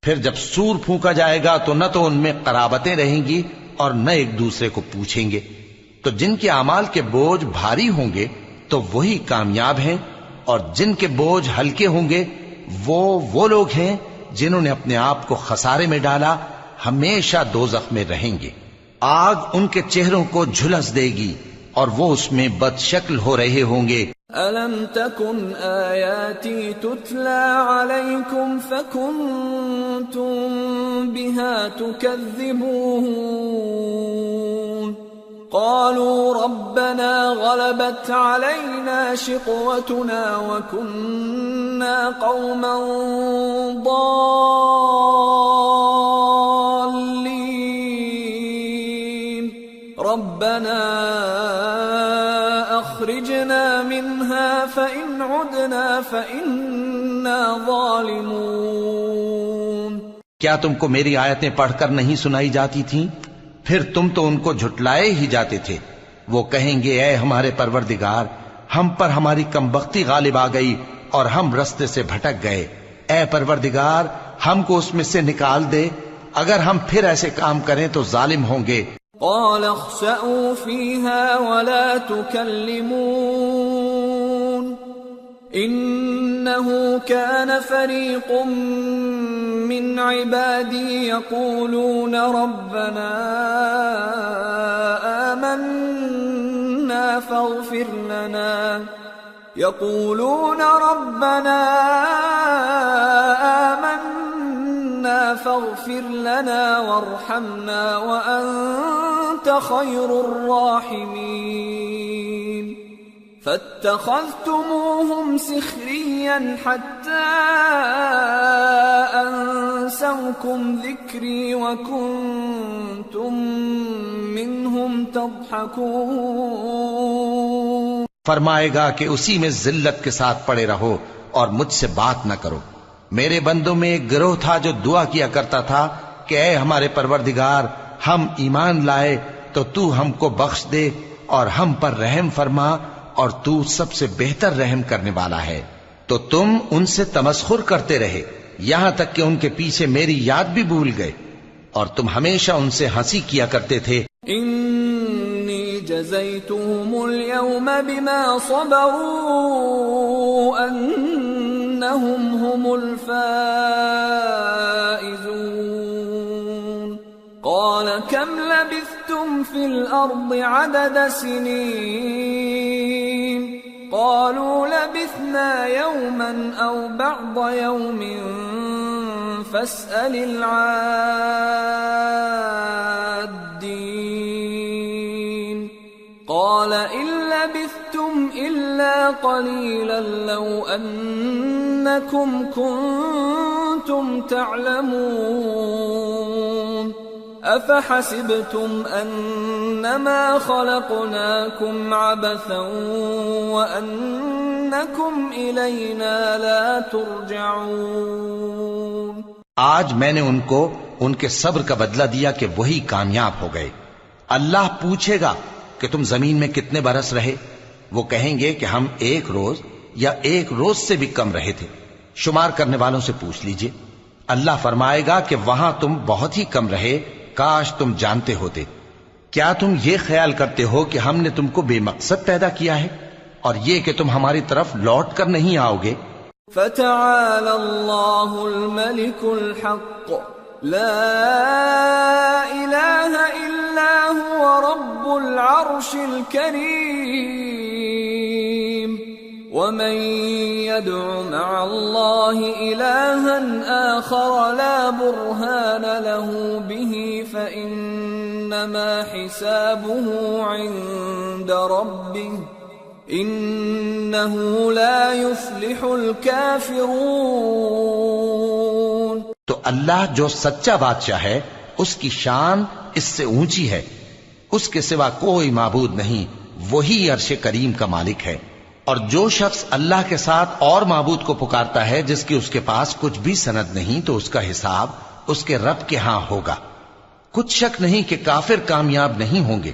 پھر جب سور پھونکا جائے گا تو نہ تو ان میں قرابتیں رہیں گی اور نہ ایک دوسرے کو پوچھیں گے، تو جن کے اعمال کے بوجھ بھاری ہوں گے تو وہی کامیاب ہیں، اور جن کے بوجھ ہلکے ہوں گے وہ لوگ ہیں جنہوں نے اپنے آپ کو خسارے میں ڈالا، ہمیشہ دوزخ میں رہیں گے۔ آگ ان کے چہروں کو جھلس دے گی اور وہ اس میں بد شکل ہو رہے ہوں گے۔ أَلَمْ تَكُنْ آيَاتِي تُتْلَى عَلَيْكُمْ فَكُنْتُمْ بِهَا تُكَذِّبُونَ قَالُوا رَبَّنَا غَلَبَتْ عَلَيْنَا شِقْوَتُنَا وَكُنَّا قَوْمًا ضَالِّينَ رَبَّنَا أَخْرِجْنَا مِنْهَا فَإِنْ عُدْنَا فَإِنَّا ظَالِمُونَ کیا تم کو میری آیتیں پڑھ کر نہیں سنائی جاتی تھیں؟ پھر تم تو ان کو جھٹلائے ہی جاتے تھے۔ وہ کہیں گے اے ہمارے پروردگار، ہم پر ہماری کمبختی غالب آ گئی اور ہم رستے سے بھٹک گئے۔ اے پروردگار، ہم کو اس میں سے نکال دے، اگر ہم پھر ایسے کام کریں تو ظالم ہوں گے۔ قال اخسئوا فيها ولا تكلمون إنه كان فريق من عبادي يقولون ربنا آمنا فاغفر لنا وارحمنا وأنت خير الراحمين فاتخذتموهم سخريا حتى أنسوكم ذكري وكنتم منهم تضحكون۔ فرمائے گا کہ اسی میں ذلت کے ساتھ پڑے رہو اور مجھ سے بات نہ کرو۔ میرے بندوں میں ایک گروہ تھا جو دعا کیا کرتا تھا کہ اے ہمارے پروردگار، ہم ایمان لائے تو تو ہم کو بخش دے اور ہم پر رحم فرما، اور تو سب سے بہتر رحم کرنے والا ہے۔ تو تم ان سے تمسخر کرتے رہے یہاں تک کہ ان کے پیچھے میری یاد بھی بھول گئے، اور تم ہمیشہ ان سے ہنسی کیا کرتے تھے۔ انی جزیتهم اليوم بما صبروا انہم هم الفائزون قال كم لبثتم في الارض عدد سنين قالوا لبثنا يوما او بعض يوم فاسأل العادين قال إن لبثتم إلا قليلا لو أنكم كنتم تعلمون أفحسبتم أنما خلقناكم عبثا وأنكم إلينا لا ترجعون۔ آج میں نے ان کو ان کے صبر کا بدلہ دیا کہ وہی کامیاب ہو گئے۔ اللہ پوچھے گا کہ تم زمین میں کتنے برس رہے؟ وہ کہیں گے کہ ہم ایک روز یا ایک روز سے بھی کم رہے تھے۔ شمار کرنے والوں سے پوچھ لیجئے۔ اللہ فرمائے گا کہ وہاں تم بہت ہی کم رہے، کاش تم جانتے ہوتے۔ کیا تم یہ خیال کرتے ہو کہ ہم نے تم کو بے مقصد پیدا کیا ہے اور یہ کہ تم ہماری طرف لوٹ کر نہیں آؤ گے؟ فتعالى الله الملك الحق لا إله إلا هو رب العرش الكريم ومن يدع مع الله إلها آخر لا برهان له به فإنما حسابه عند ربه انہو لا یفلح الکافرون۔ تو اللہ جو سچا بادشاہ ہے اس کی شان اس سے اونچی ہے، اس کے سوا کوئی معبود نہیں، وہی عرش کریم کا مالک ہے۔ اور جو شخص اللہ کے ساتھ اور معبود کو پکارتا ہے جس کی اس کے پاس کچھ بھی سند نہیں، تو اس کا حساب اس کے رب کے ہاں ہوگا۔ کچھ شک نہیں کہ کافر کامیاب نہیں ہوں گے۔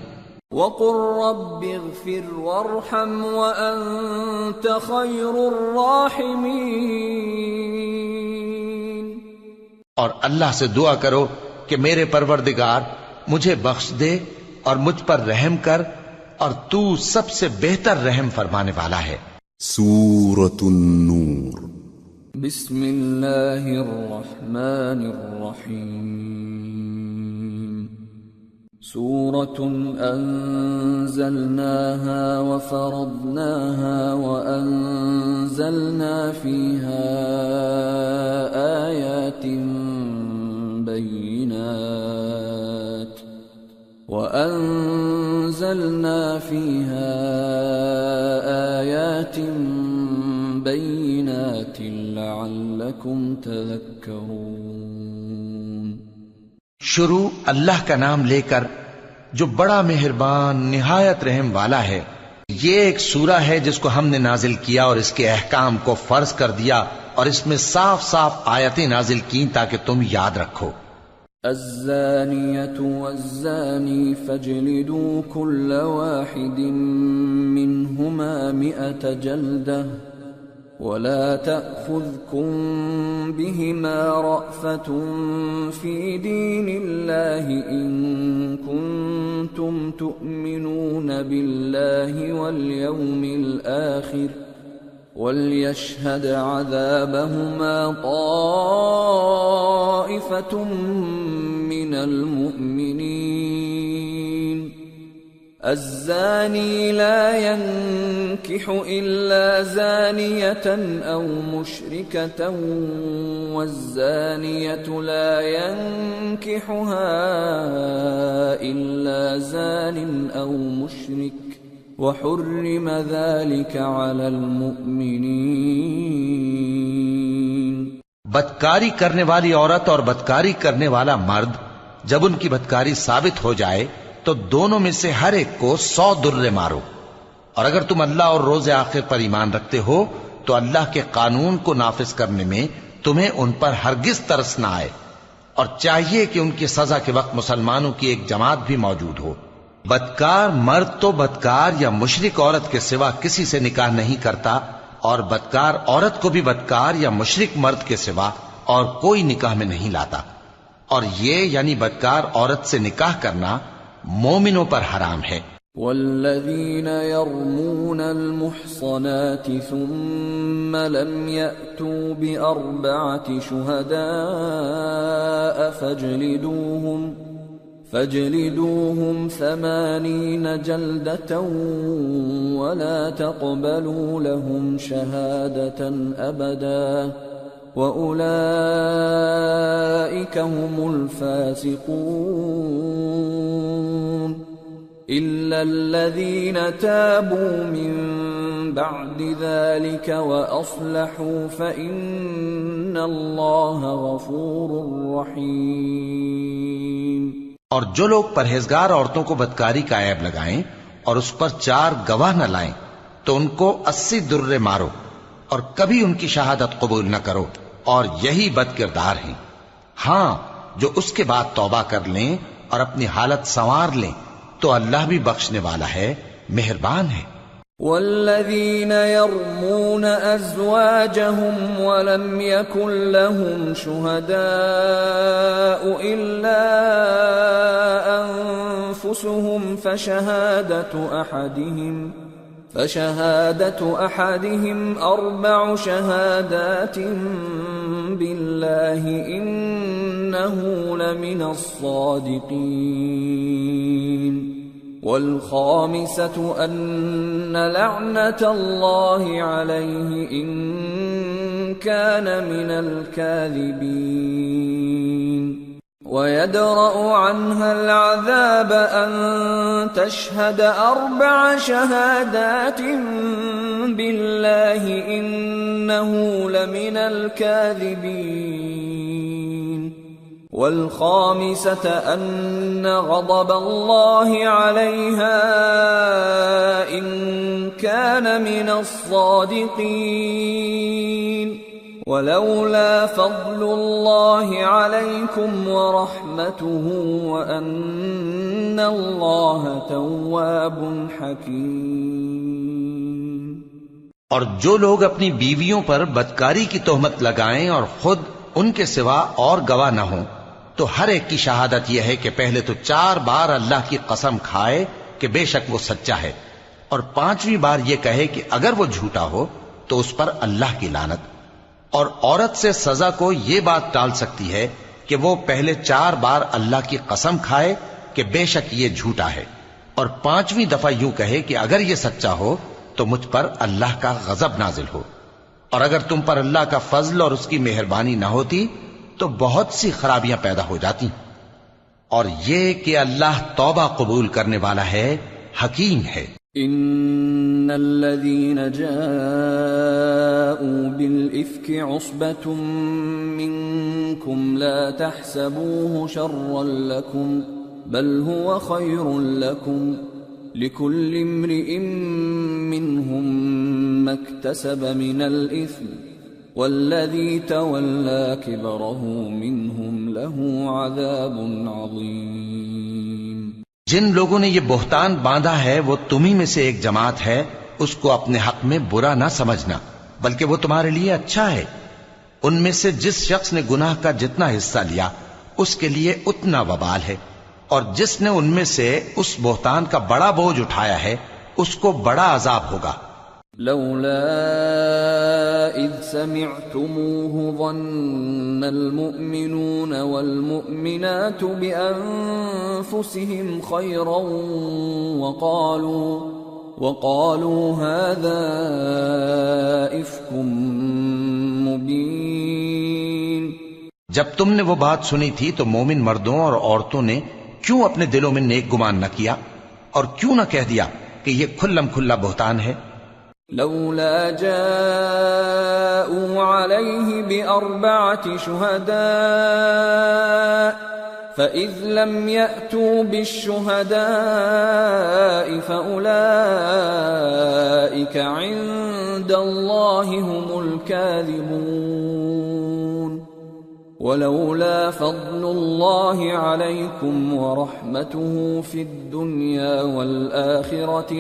وَقُلْ رَبِّ اغْفِرْ وَارْحَمْ وَأَنْتَ خَيْرُ الرَّاحِمِينَ۔ اور اللہ سے دعا کرو کہ میرے پروردگار مجھے بخش دے اور مجھ پر رحم کر، اور تو سب سے بہتر رحم فرمانے والا ہے۔ سورة النور۔ بسم اللہ الرحمن الرحیم۔ سورة أنزلناها وفرضناها وأنزلنا فيها آيات بينات لعلكم تذكرون. شروع اللہ کا نام لے کر جو بڑا مہربان نہایت رحم والا ہے. یہ ایک سورہ ہے جس کو ہم نے نازل کیا اور اس کے احکام کو فرض کر دیا اور اس میں صاف صاف آیتیں نازل کی تاکہ تم یاد رکھو. الزانية والزاني فاجلدوا كل واحد منهما 100 جلدة ولا تأخذكم بهما رأفة في دين الله إن كنتم تؤمنون بالله واليوم الآخر وَلْيَشْهَدْ عَذَابَهُمَا طَائِفَةٌ مِّنَ الْمُؤْمِنِينَ. الزَّانِي لَا يَنكِحُ إِلَّا زَانِيَةً أَوْ مُشْرِكَةً وَالزَّانِيَةُ لَا يَنكِحُهَا إِلَّا زَانٍ أَوْ مُشْرِكٌ وَحُرِّمَ ذَلِكَ عَلَى الْمُؤْمِنِينَ. بدکاری کرنے والی عورت اور بدکاری کرنے والا مرد جب ان کی بدکاری ثابت ہو جائے تو دونوں میں سے ہر ایک کو 100 درے مارو. اور اگر تم اللہ اور روز آخر پر ایمان رکھتے ہو تو اللہ کے قانون کو نافذ کرنے میں تمہیں ان پر ہرگز ترس نہ آئے، اور چاہیے کہ ان کی سزا کے وقت مسلمانوں کی ایک جماعت بھی موجود ہو. بدکار مرد تو بدکار یا مشرک عورت کے سوا کسی سے نکاح نہیں کرتا، اور بدکار عورت کو بھی بدکار یا مشرک مرد کے سوا اور کوئی نکاح میں نہیں لاتا. اور یہ یعنی بدکار عورت سے نکاح کرنا مومنوں پر حرام ہے. والذین یرمون المحصنات ثم لم یأتوا بأربعة شہداء فاجلدوهم 80 جلدة ولا تقبلوا لهم شهادة أبدا وأولئك هم الفاسقون. إلا الذين تابوا من بعد ذلك وأصلحوا فإن الله غفور رحيم. اور جو لوگ پرہیزگار عورتوں کو بدکاری کا عیب لگائیں اور اس پر 4 گواہ نہ لائیں تو ان کو 80 درے مارو اور کبھی ان کی شہادت قبول نہ کرو، اور یہی بد کردار ہیں. ہاں جو اس کے بعد توبہ کر لیں اور اپنی حالت سنوار لیں تو اللہ بھی بخشنے والا ہے، مہربان ہے. والذین یرمون ازواجهم ولم یکن لهم شہداء الا انفسهم فشهادة احدهم 4 شهادات بالله انه لمن الصادقين. والخامسة أن لعنة الله عليه إن كان من الكاذبين. ويدرأ عنها العذاب أن تشهد 4 شهادات بالله إنه لمن الكاذبين. والخامسة أن غضب الله عليها إن كان من الصادقين. ولولا فضل الله عليكم ورحمته وأن الله تواب حكيم. اور جو لوگ اپنی بیویوں پر بدکاری کی تہمت لگائیں اور خود ان کے سوا اور گواہ نہ ہوں تو ہر ایک کی شہادت یہ ہے کہ پہلے تو 4 بار اللہ کی قسم کھائے کہ بے شک وہ سچا ہے، اور 5ویں بار یہ کہے کہ اگر وہ جھوٹا ہو تو اس پر اللہ کی لعنت. اور عورت سے سزا کو یہ بات ٹال سکتی ہے کہ وہ پہلے 4 بار اللہ کی قسم کھائے کہ بے شک یہ جھوٹا ہے، اور 5ویں دفعہ یوں کہے کہ اگر یہ سچا ہو تو مجھ پر اللہ کا غضب نازل ہو، اور اگر تم پر اللہ کا فضل اور اس کی مہربانی نہ ہوتی تو بہت سی خرابیاں پیدا ہو جاتی۔ اور یہ کہ اللہ توبہ قبول کرنے والا ہے، حکیم ہے۔ ان الذين جاءوا بالافك عصبة منكم لا تحسبوه شرا لكم بل هو خير لكم لكل امرئ منهم ما اكتسب من الاثم والذي تولى كبره منهم له عذاب عظيم۔ جن لوگوں نے یہ بہتان باندھا ہے وہ تمہیں میں سے ایک جماعت ہے، اس کو اپنے حق میں برا نہ سمجھنا، بلکہ وہ تمہارے لیے اچھا ہے۔ ان میں سے جس شخص نے گناہ کا جتنا حصہ لیا اس کے لیے اتنا وبال ہے، اور جس نے ان میں سے اس بہتان کا بڑا بوجھ اٹھایا ہے اس کو بڑا عذاب ہوگا۔ لولا اذ سمعتموه ظن المؤمنون والمؤمنات بانفسهم خيرا وقالوا هذا افك مبين۔ جب تم نے وہ بات سنی تھی تو مومن مردوں اور عورتوں نے کیوں اپنے دلوں میں نیک گمان نہ کیا، اور کیوں نہ کہہ دیا کہ یہ کھلم کھلا بہتان ہے؟ لولا جاءوا عليه بأربعة شهداء فإذ لم يأتوا بالشهداء فأولئك عند الله هم الكاذبون۔ ولولا فضل الله عليكم ورحمته في الدنيا والآخرة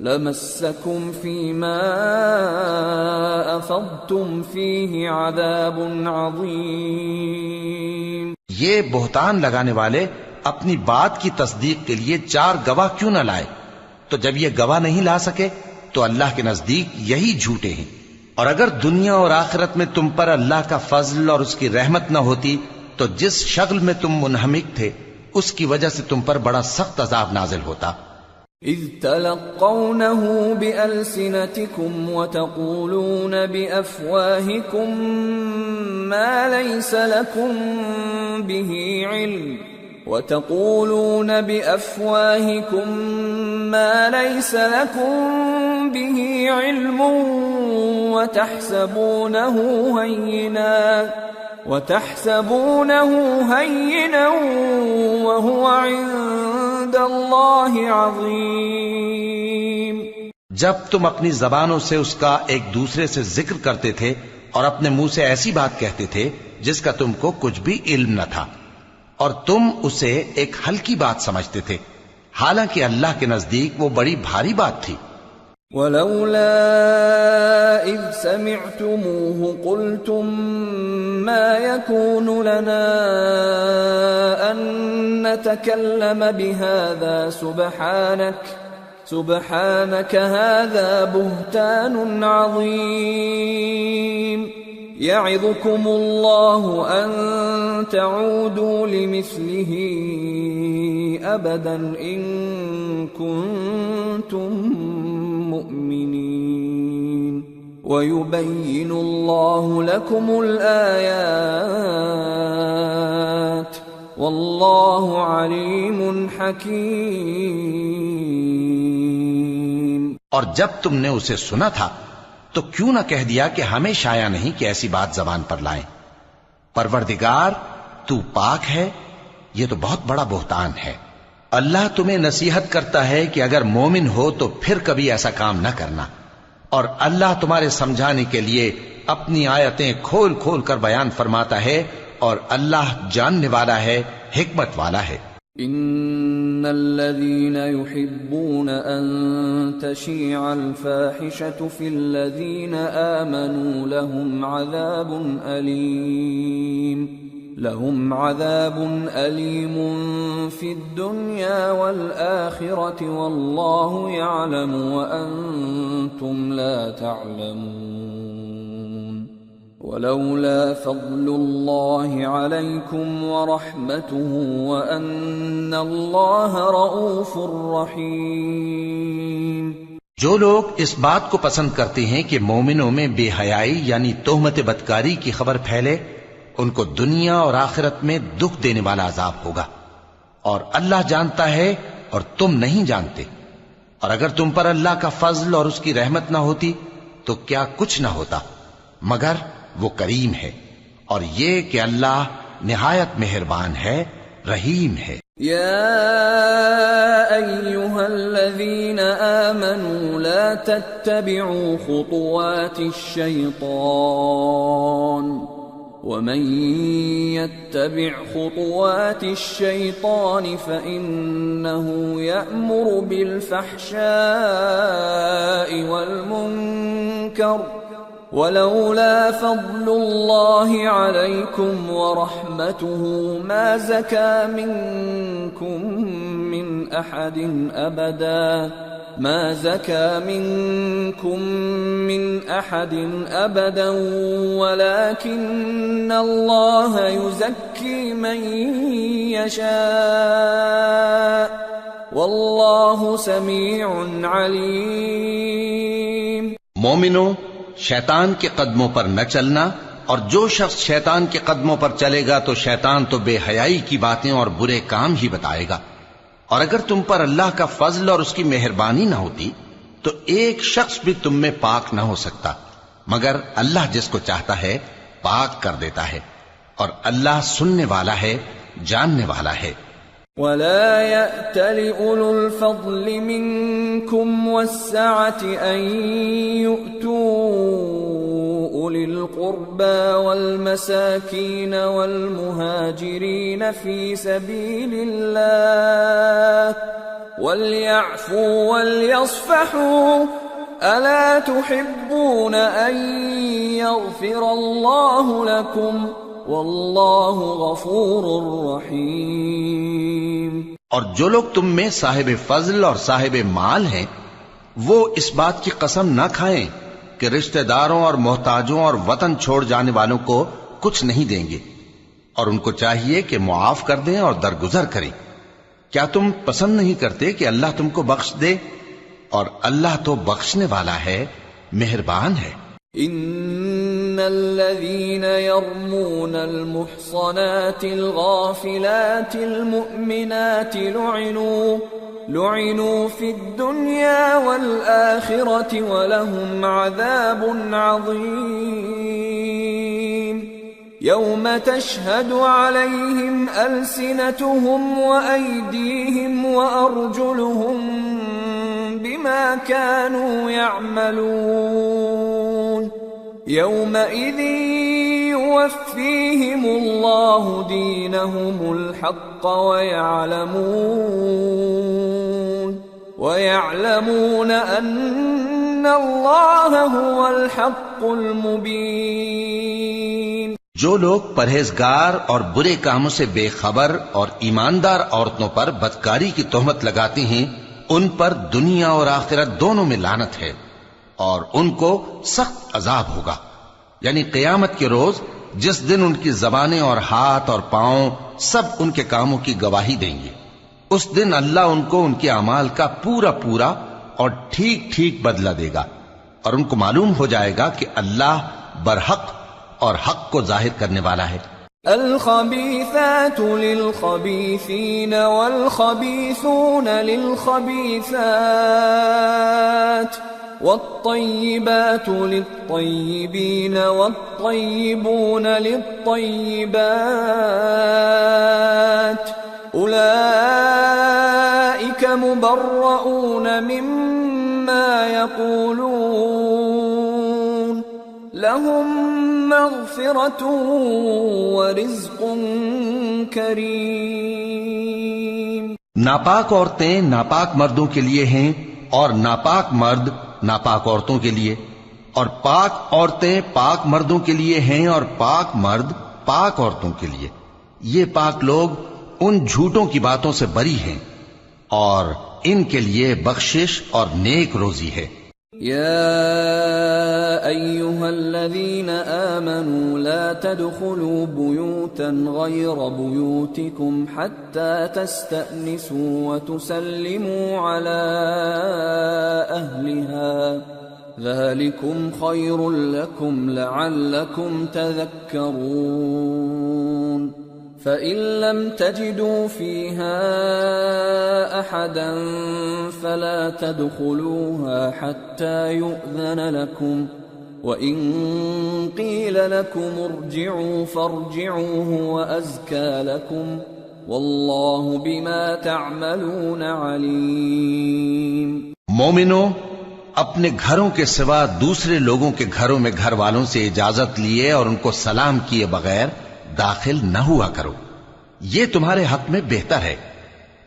لمسكم فيما أفضتم فيه عذاب عظيم۔ یہ بہتان لگانے والے اپنی بات کی تصدیق کے لیے 4 گواہ کیوں نہ لائے؟ تو جب یہ گواہ نہیں لا سکے تو اللہ کے نزدیک یہی جھوٹے ہیں۔ اور اگر دنیا اور آخرت میں تم پر اللہ کا فضل اور اس کی رحمت نہ ہوتی تو جس شغل میں تم منہمک تھے اس کی وجہ سے تم پر بڑا سخت عذاب نازل ہوتا۔ اذ تلقونه بألسنتكم وتقولون بأفواهكم ما ليس لكم به علم وتحسبونه هينا وهو عند الله عظيم۔ جب تم اپنی زبانوں سے اس کا ایک دوسرے سے ذکر کرتے تھے اور اپنے منہ سے ایسی بات کہتے تھے جس کا تم کو کچھ بھی علم نہ تھا، اور تم اسے ایک ہلکی بات سمجھتے تھے، حالانکہ اللہ کے نزدیک وہ بڑی بھاری بات تھی۔ ولولا اذ سمعتموه قلتم ما يكون لنا ان نتكلم بهذا سبحانك هذا بهتان عظيم يعظكم الله ان تعودوا لمثله ابدا ان كنتم مؤمنين ويبين الله لكم الآيات والله عليم حكيم۔ اور جب تم نے اسے سنا تھا تو کیوں نہ کہہ دیا کہ ہمیں شایع نہیں کہ ایسی بات زبان پر لائیں؟ پروردگار تو پاک ہے، یہ تو بہت بڑا بہتان ہے۔ اللہ تمہیں نصیحت کرتا ہے کہ اگر مومن ہو تو پھر کبھی ایسا کام نہ کرنا، اور اللہ تمہارے سمجھانے کے لیے اپنی آیتیں کھول کھول کر بیان فرماتا ہے، اور اللہ جاننے والا ہے، حکمت والا ہے۔ ان الذين يحبون ان تشيع الفاحشة في الذين آمنوا لهم عذاب أليم في الدنيا والآخرة والله يعلم وأنتم لا تعلمون۔ ولولا فضل الله عليكم ورحمته وأن الله رؤوف رحيم۔ جو لوگ اس بات کو پسند کرتے ہیں کہ مومنوں میں بے حیائی یعنی تہمت بدکاری کی خبر پھیلے، ان کو دنیا اور آخرت میں دکھ دینے والا عذاب ہوگا، اور اللہ جانتا ہے اور تم نہیں جانتے۔ اور اگر تم پر اللہ کا فضل اور اس کی رحمت نہ ہوتی تو کیا کچھ نہ ہوتا، مگر وہ کریم ہے، اور یہ کہ اللہ نہایت مہربان ہے، رحیم ہے۔ يا أيها الذين آمنوا لا تتبعوا خطوات الشيطان ومن يتبع خطوات الشيطان فإنه يأمر بالفحشاء والمنكر ولولا فضل الله عليكم ورحمته ما زكى منكم من أحد أبدا ولكن الله يزكي من يشاء والله سميع عليم۔ مومنو، شیطان کے قدموں پر نہ چلنا، اور جو شخص شیطان کے قدموں پر چلے گا تو شیطان تو بے حیائی کی باتیں اور برے کام ہی بتائے گا۔ اور اگر تم پر اللہ کا فضل اور اس کی مہربانی نہ ہوتی تو ایک شخص بھی تم میں پاک نہ ہو سکتا، مگر اللہ جس کو چاہتا ہے پاک کر دیتا ہے، اور اللہ سننے والا ہے، جاننے والا ہے۔ ولا يأتل أولو الفضل منكم والسعة أن يؤتوا أولي القربى والمساكين والمهاجرين في سبيل الله وليعفوا وليصفحوا ألا تحبون أن يغفر الله لكم واللہ غفور رحیم۔ اور جو لوگ تم میں صاحب فضل اور صاحب مال ہیں وہ اس بات کی قسم نہ کھائیں کہ رشتہ داروں اور محتاجوں اور وطن چھوڑ جانے والوں کو کچھ نہیں دیں گے، اور ان کو چاہیے کہ معاف کر دیں اور درگزر کریں۔ کیا تم پسند نہیں کرتے کہ اللہ تم کو بخش دے؟ اور اللہ تو بخشنے والا ہے، مہربان ہے۔ ان الذين يرمون المحصنات الغافلات المؤمنات لعنوا في الدنيا والآخرة ولهم عذاب عظيم يوم تشهد عليهم ألسنتهم وأيديهم وأرجلهم بما كانوا يعملون يومئذ يوفيهم الله دينهم الحق ويعلمون أن الله هو الحق المبين۔ جو لوگ پرہیزگار اور برے کاموں سے بے خبر اور ایماندار عورتوں پر بدکاری کی تہمت لگاتے ہیں ان پر دنیا اور آخرت دونوں میں لعنت ہے، اور ان کو سخت عذاب ہوگا، یعنی قیامت کے روز جس دن ان کی زبانیں اور ہاتھ اور پاؤں سب ان کے کاموں کی گواہی دیں گے۔ اس دن اللہ ان کو ان کے اعمال کا پورا پورا اور ٹھیک ٹھیک بدلہ دے گا، اور ان کو معلوم ہو جائے گا کہ اللہ برحق اور حق کو ظاہر کرنے والا ہے۔ الخبيثات للخبيثين والخبيثون للخبيثات والطيبات للطيبين والطيبون للطيبات أولئك مبرؤون مما يقولون لهم مغفرة ورزق کریم۔ ناپاک عورتیں ناپاک مردوں کے لیے ہیں، اور ناپاک مرد ناپاک عورتوں کے لیے، اور پاک عورتیں پاک مردوں کے لیے ہیں، اور پاک مرد پاک عورتوں کے لیے۔ یہ پاک لوگ ان جھوٹوں کی باتوں سے بری ہیں، اور ان کے لیے بخشش اور نیک روزی ہے۔ يا أيها الذين آمنوا لا تدخلوا بيوتا غير بيوتكم حتى تستأنسوا وتسلموا على أهلها ذلكم خير لكم لعلكم تذكرون فإن لم تجدوا فيها أحدا فلا تدخلوها حتى يؤذن لكم وإن قيل لكم ارجعوا فارجعوا هو أزكى لكم والله بما تعملون عليم. مومنو، اپنے گھروں کے سوا دوسرے لوگوں کے گھروں میں گھر والوں سے اجازت لیے اور ان کو سلام کیے بغیر داخل نہ ہوا کرو، یہ تمہارے حق میں بہتر ہے،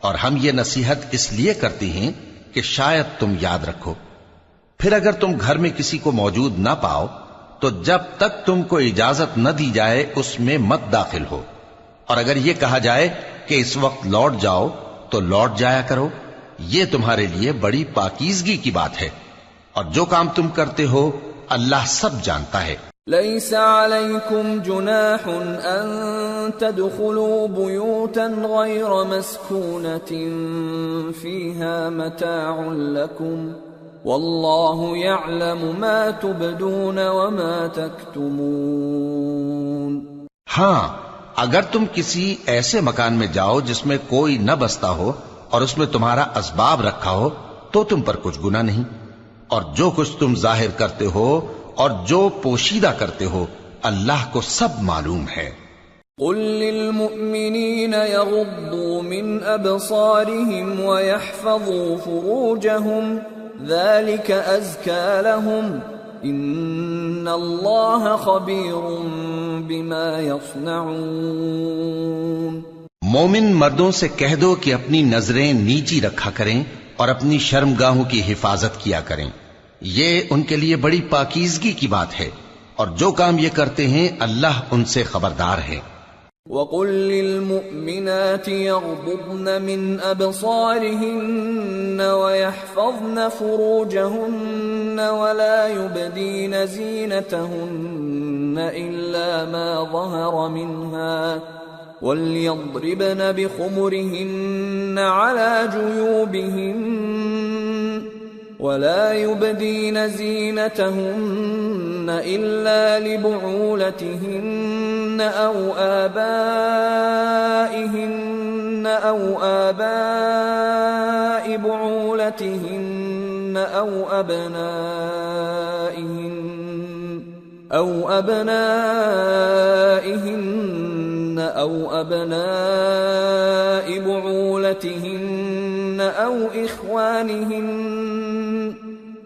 اور ہم یہ نصیحت اس لیے کرتی ہیں کہ شاید تم یاد رکھو. پھر اگر تم گھر میں کسی کو موجود نہ پاؤ تو جب تک تم کو اجازت نہ دی جائے اس میں مت داخل ہو، اور اگر یہ کہا جائے کہ اس وقت لوٹ جاؤ تو لوٹ جایا کرو، یہ تمہارے لیے بڑی پاکیزگی کی بات ہے، اور جو کام تم کرتے ہو اللہ سب جانتا ہے. ليس عليكم جناح أن تدخلوا بيوتا غير مسكونة فيها متاع لكم والله يعلم ما تبدون وما تكتمون. ہاں، اگر تم کسی ایسے مکان میں جاؤ جس میں کوئی نہ بستا ہو اور اس میں تمہارا اسباب رکھا ہو تو تم پر کچھ گناہ نہیں، اور جو کچھ تم ظاہر کرتے ہو اور جو پوشیدہ کرتے ہو اللہ کو سب معلوم ہے. قل للمؤمنين يغضوا من أبصارهم ويحفظوا فروجهم ذلك أزكى لهم إن الله خبير بما يصنعون. مومن مردوں سے کہہ دو کہ اپنی نظریں نیچی رکھا کریں اور اپنی شرمگاہوں کی حفاظت کیا کریں، یہ ان کے لیے بڑی پاکیزگی کی بات ہے، اور جو کام یہ کرتے ہیں اللہ ان سے خبردار ہے. وَقُل لِّلْمُؤْمِنَاتِ يَغْضُضْنَ مِنْ أَبْصَارِهِنَّ وَيَحْفَظْنَ فُرُوجَهُنَّ وَلَا يُبْدِينَ زِينَتَهُنَّ إِلَّا مَا ظَهَرَ مِنْهَا وَلْيَضْرِبْنَ بِخُمُرِهِنَّ عَلَى جُيُوبِهِنَّ ولا يبدين زينتهن إلا لبعولتهن أو آبائهن أو آباء بعولتهن أو أبنائهن أو أبناء بعولتهن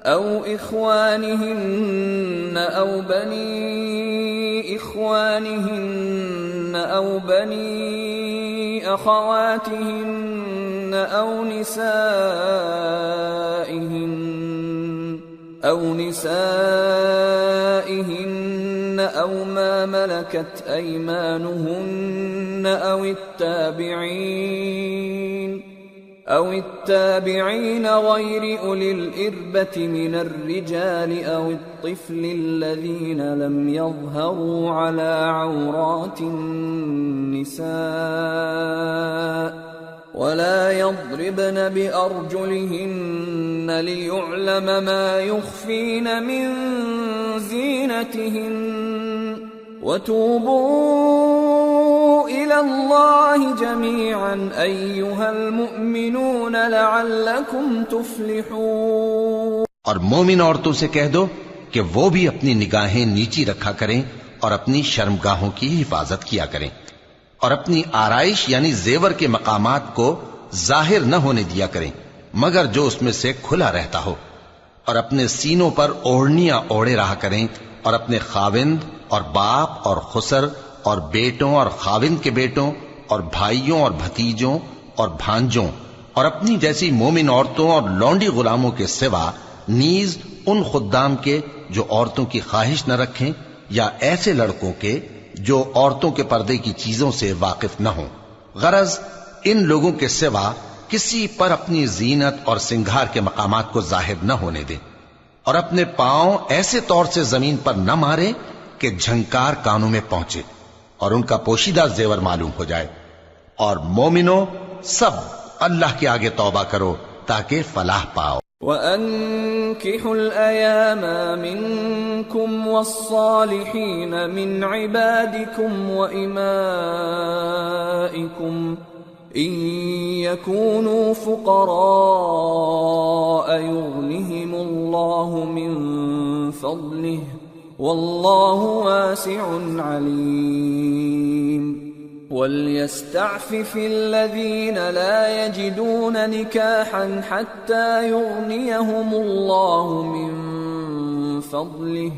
أو إخوانهن أو بني إخوانهن أو بني أخواتهن أو نسائهن أو ما ملكت أيمانهن أو التابعين غير أولي الإربة من الرجال أو الطفل الذين لم يظهروا على عورات النساء ولا يضربن بأرجلهن ليعلم ما يخفين من زينتهن وتوبوا إلى الله جميعا أيها المؤمنون لعلكم تفلحون. اور مومن عورتوں سے کہہ دو کہ وہ بھی اپنی نگاہیں نیچی رکھا کریں اور اپنی شرمگاہوں کی حفاظت کیا کریں، اور اپنی آرائش یعنی زیور کے مقامات کو ظاہر نہ ہونے دیا کریں مگر جو اس میں سے کھلا رہتا ہو، اور اپنے سینوں پر اوڑھنیاں اوڑھے رہا کریں، اور اپنے خاوند اور باپ اور خسر اور بیٹوں اور خاوند کے بیٹوں اور بھائیوں اور بھتیجوں اور بھانجوں اور اپنی جیسی مومن عورتوں اور لونڈی غلاموں کے سوا نیز ان خدام کے جو عورتوں کی خواہش نہ رکھیں، یا ایسے لڑکوں کے جو عورتوں کے پردے کی چیزوں سے واقف نہ ہوں. غرض ان لوگوں کے سوا کسی پر اپنی زینت اور سنگھار کے مقامات کو ظاہر نہ ہونے دیں، اور اپنے پاؤں ایسے طور سے زمین پر نہ مارے کہ جھنکار کانوں میں پہنچے اور ان کا پوشیدہ زیور معلوم ہو جائے. اور مومنو سب اللہ کے آگے توبہ کرو تاکہ فلاح پاؤ. وَأَنكِحُوا الْأَيَامَ مِنكُمْ وَالصَّالِحِينَ مِنْ عِبَادِكُمْ وَإِمَائِكُمْ إِن يَكُونُوا فُقَرَاءَ يُغْنِهِمُ اللَّهُ مِنْ فَضْلِهِ وَاللَّهُ وَاسِعٌ عَلِيمٌ. وَلْيَسْتَعْفِفِ الَّذِينَ لَا يَجِدُونَ نِكَاحًا حَتَّى يُغْنِيَهُمُ اللَّهُ مِنْ فَضْلِهِ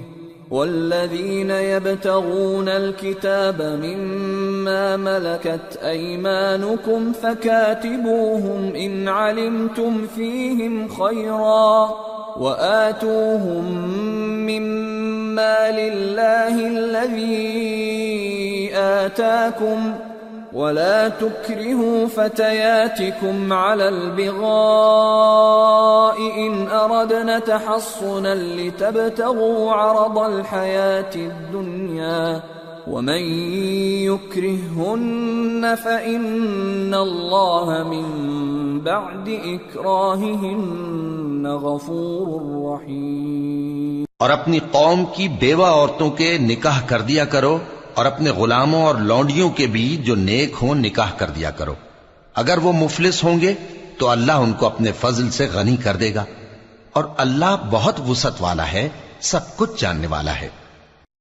وَالَّذِينَ يَبْتَغُونَ الْكِتَابَ مِمَّا مَلَكَتْ أَيْمَانُكُمْ فَكَاتِبُوهُمْ إِنْ عَلِمْتُمْ فِيهِمْ خَيْرًا وَآتُوهُمْ مِمَّا لِلَّهِ الَّذِي آتَاكُمْ وَلَا تُكْرِهُوا فَتَيَاتِكُمْ عَلَى الْبِغَاءِ إِنْ أَرَدْنَ تَحَصُّنًا لِتَبْتَغُوا عَرَضَ الْحَيَاةِ الدُّنْيَا وَمَنْ يُكْرِههُّنَّ فَإِنَّ اللَّهَ مِنْ بَعْدِ إِكْرَاهِهِنَّ غَفُورٌ رَحِيمٌ. اور اپنی قوم کی بیوہ عورتوں کے نکاح کر دیا کرو اور اپنے غلاموں اور لونڈیوں کے بھی جو نیک ہوں نکاح کر دیا کرو. اگر وہ مفلس ہوں گے تو اللہ ان کو اپنے فضل سے غنی کر دے گا اور اللہ بہت وسعت والا ہے، سب کچھ جاننے والا ہے.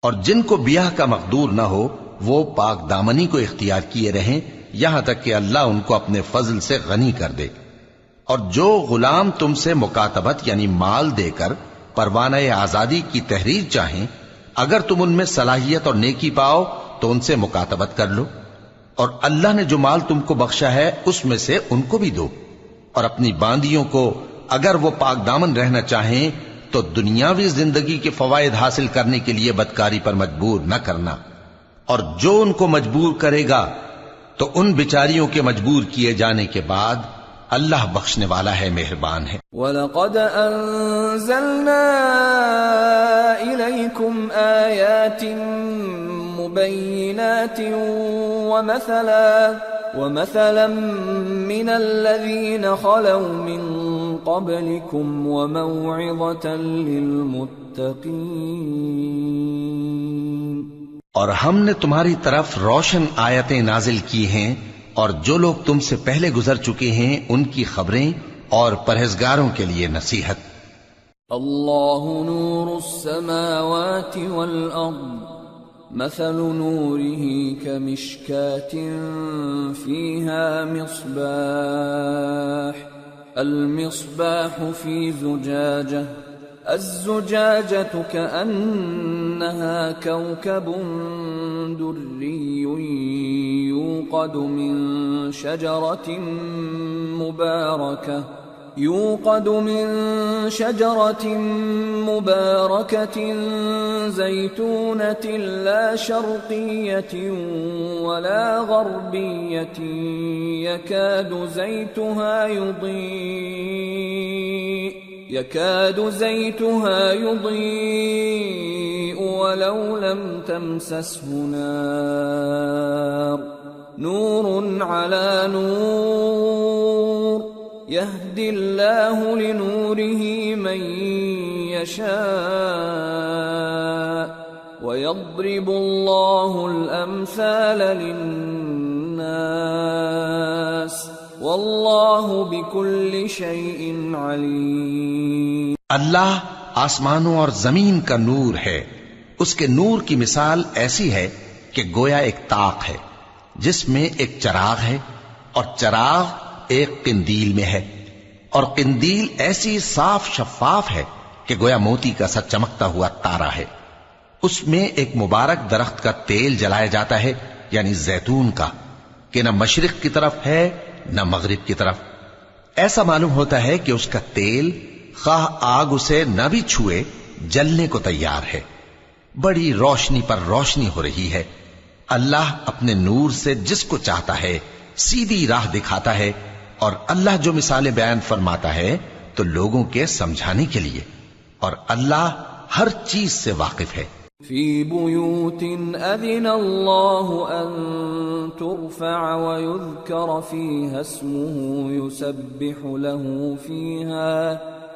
اور جن کو بیاہ کا مقدور نہ ہو وہ پاک دامنی کو اختیار کیے رہیں یہاں تک کہ اللہ ان کو اپنے فضل سے غنی کر دے. اور جو غلام تم سے مکاتبت یعنی مال دے کر پروانہ آزادی کی تحریر چاہیں، اگر تم ان میں صلاحیت اور نیکی پاؤ تو ان سے مکاتبت کر لو، اور اللہ نے جو مال تم کو بخشا ہے اس میں سے ان کو بھی دو. اور اپنی باندیوں کو اگر وہ پاک دامن رہنا چاہیں تو دنیاوی زندگی کے فوائد حاصل کرنے کے لیے بدکاری پر مجبور نہ کرنا، اور جو ان کو مجبور کرے گا تو ان بیچاریوں کے مجبور کیے جانے کے بعد اللہ بخشنے والا ہے، مہربان ہے. وَلَقَدْ أَنزَلْنَا إِلَيْكُمْ آيَاتٍ مُبَيِّنَاتٍ وَمَثَلًا مِّنَ الَّذِينَ خَلَوْا مِن قَبْلِكُمْ وَمَوْعِظَةً لِّلْمُتَّقِينَ. اور ہم نے تمہاری طرف روشن آیتیں نازل کی ہیں اور جو لوگ تم سے پہلے گزر چکے ہیں ان کی خبریں اور پرہیزگاروں کے لیے نصیحت. اللہ نور السماوات والارض مثل نوره كمشكاة فيها مصباح المصباح في زجاجة الزجاجة كأنها كوكب دري يوقد من شجرة مباركة زيتونة لا شرقية ولا غربية يكاد زيتها يضيء ولو لم تمسسه نار نور على نور يهدي الله لنوره من يشاء ويضرب الله الأمثال للناس واللہ بکل شیء علیم. اللہ آسمانوں اور زمین کا نور ہے. اس کے نور کی مثال ایسی ہے کہ گویا ایک طاق ہے جس میں ایک چراغ ہے اور چراغ ایک قندیل میں ہے اور قندیل ایسی صاف شفاف ہے کہ گویا موتی کا سا چمکتا ہوا تارا ہے. اس میں ایک مبارک درخت کا تیل جلایا جاتا ہے یعنی زیتون کا کہ نہ مشرق کی طرف ہے نہ مغرب کی طرف. ایسا معلوم ہوتا ہے کہ اس کا تیل خواہ آگ اسے نہ بھی چھوئے جلنے کو تیار ہے. بڑی روشنی پر روشنی ہو رہی ہے. اللہ اپنے نور سے جس کو چاہتا ہے سیدھی راہ دکھاتا ہے اور اللہ جو مثالیں بیان فرماتا ہے تو لوگوں کے سمجھانے کے لیے. اور اللہ ہر چیز سے واقف ہے. فی بیوت اذن اللہ ان ترفع ویذکر فیہا اسمہ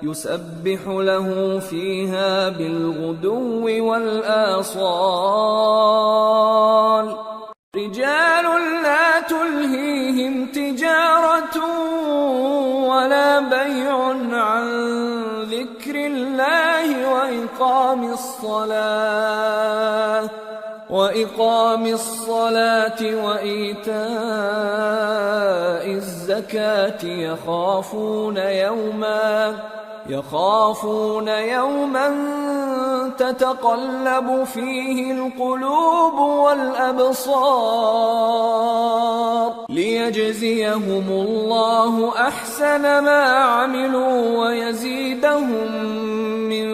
يسبح له فيها بالغدو والآصال رجال لا تلهيهم تجارة ولا بيع عن ذكر الله وإقام الصلاة وإيتاء الزكاة يخافون يوما تتقلب فيه القلوب والأبصار ليجزيهم الله أحسن ما عملوا ويزيدهم من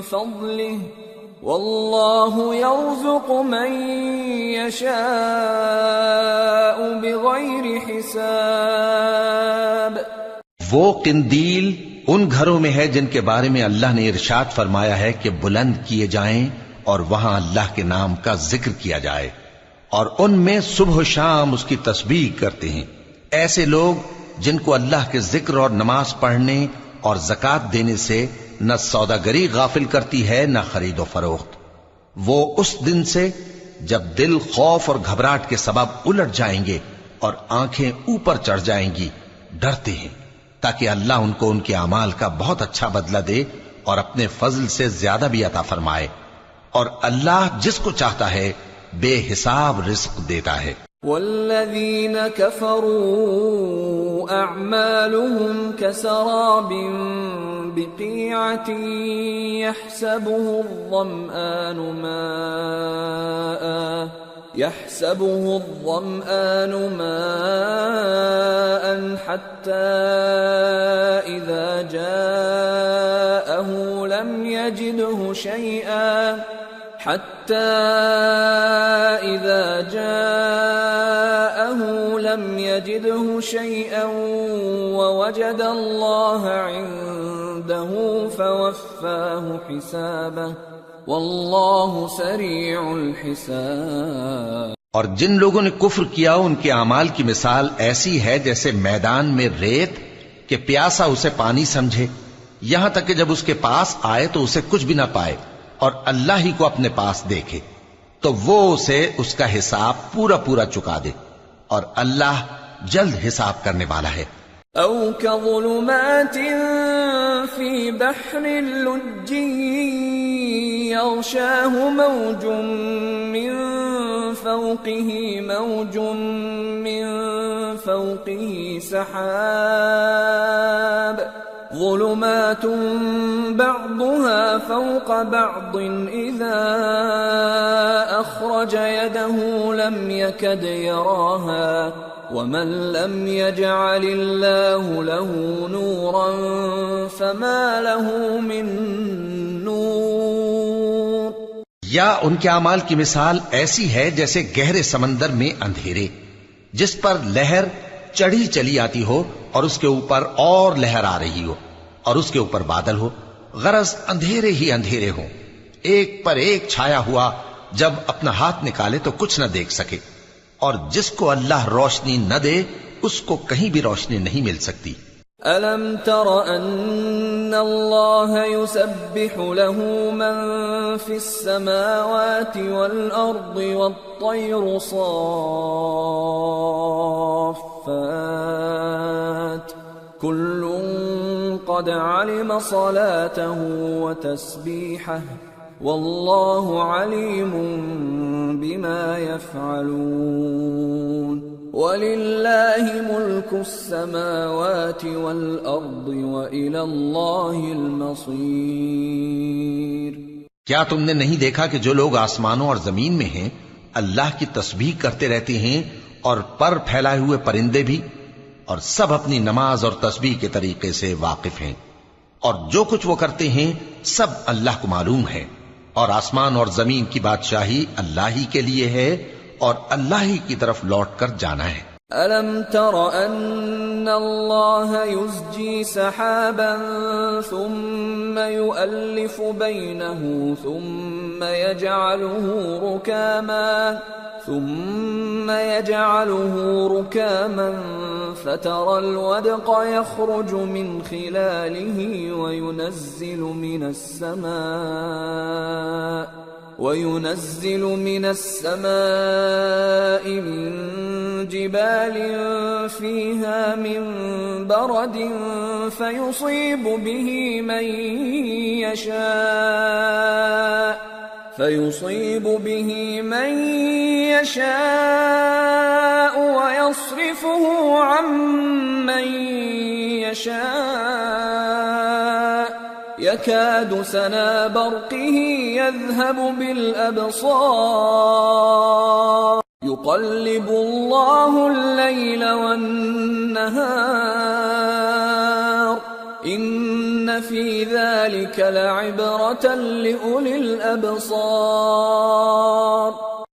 فضله واللہ یرزق من یشاء بغیر حساب. وہ قندیل ان گھروں میں ہے جن کے بارے میں اللہ نے ارشاد فرمایا ہے کہ بلند کیے جائیں اور وہاں اللہ کے نام کا ذکر کیا جائے، اور ان میں صبح و شام اس کی تسبیح کرتے ہیں. ایسے لوگ جن کو اللہ کے ذکر اور نماز پڑھنے اور زکوٰۃ دینے سے نہ سوداگری غافل کرتی ہے نہ خرید و فروخت. وہ اس دن سے جب دل خوف اور گھبراہٹ کے سبب الٹ جائیں گے اور آنکھیں اوپر چڑھ جائیں گی ڈرتے ہیں، تاکہ اللہ ان کو ان کے اعمال کا بہت اچھا بدلہ دے اور اپنے فضل سے زیادہ بھی عطا فرمائے. اور اللہ جس کو چاہتا ہے بے حساب رزق دیتا ہے. والذین کفروا اعمالهم كسراب بقيعة يحسبه الظمآن ماء حتى إذا جاءه لم يجده شيئا ووجد الله عنده فوفاه حسابه واللہ سریع الحساب. اور جن لوگوں نے کفر کیا ان کے اعمال کی مثال ایسی ہے جیسے میدان میں ریت کہ پیاسا اسے پانی سمجھے، یہاں تک کہ جب اس کے پاس آئے تو اسے کچھ بھی نہ پائے اور اللہ ہی کو اپنے پاس دیکھے تو وہ اسے اس کا حساب پورا پورا چکا دے، اور اللہ جلد حساب کرنے والا ہے. او كظلمات في بحر لجي يغشاه موج من فوقه سحاب ظلمات بعضها فوق بعض إذا أخرج يده لم يكد يراها ومن لم يجعل الله له نورا فما له من نور. یا ان کے اعمال کی مثال ایسی ہے جیسے گہرے سمندر میں اندھیرے جس پر لہر چڑھی چلی آتی ہو اور اس کے اوپر اور لہر آ رہی ہو اور اس کے اوپر بادل ہو، غرض اندھیرے ہی اندھیرے ہوں، ایک پر ایک چھایا ہوا، جب اپنا ہاتھ نکالے تو کچھ نہ دیکھ سکے. اور جس کو اللہ روشنی نہ دے اس کو کہیں بھی روشنی نہیں مل سکتی. أَلَمْ تَرَ أَنَّ اللَّهَ يُسَبِّحُ لَهُ مَن فِي السَّمَاوَاتِ وَالْأَرْضِ وَالطَّيْرُ صَافَّاتٍ كُلٌّ قَدْ عَلِمَ صَلَاتَهُ وَتَسْبِيحَهُ وَاللَّهُ عَلِيمٌ بِمَا يَفْعَلُونَ. وَلِلَّهِ مُلْكُ السَّمَاوَاتِ وَالْأَرْضِ وَإِلَى اللَّهِ الْمَصِيرُ. کیا تم نے نہیں دیکھا کہ جو لوگ آسمانوں اور زمین میں ہیں اللہ کی تسبیح کرتے رہتے ہیں اور پر پھیلائے ہوئے پرندے بھی، اور سب اپنی نماز اور تسبیح کے طریقے سے واقف ہیں، اور جو کچھ وہ کرتے ہیں سب اللہ کو معلوم ہے، اور آسمان اور زمین کی بادشاہی اللہ ہی کے لیے ہے اور اللہ ہی کی طرف لوٹ کر جانا ہے. أَلَمْ تَرَ أَنَّ الله يزجي سحابا ثم يؤلف بينه ثم يجعله ركاما فترى الودق يخرج من خلاله وينزل من السماء من جبال فيها من برد فيصيب به من يشاء ويصرفه عن من يشاء يكاد سنا برقه يذهب بالأبصار يقلب الله الليل والنهار إن في ذلك لعبرة لأولي الأبصار.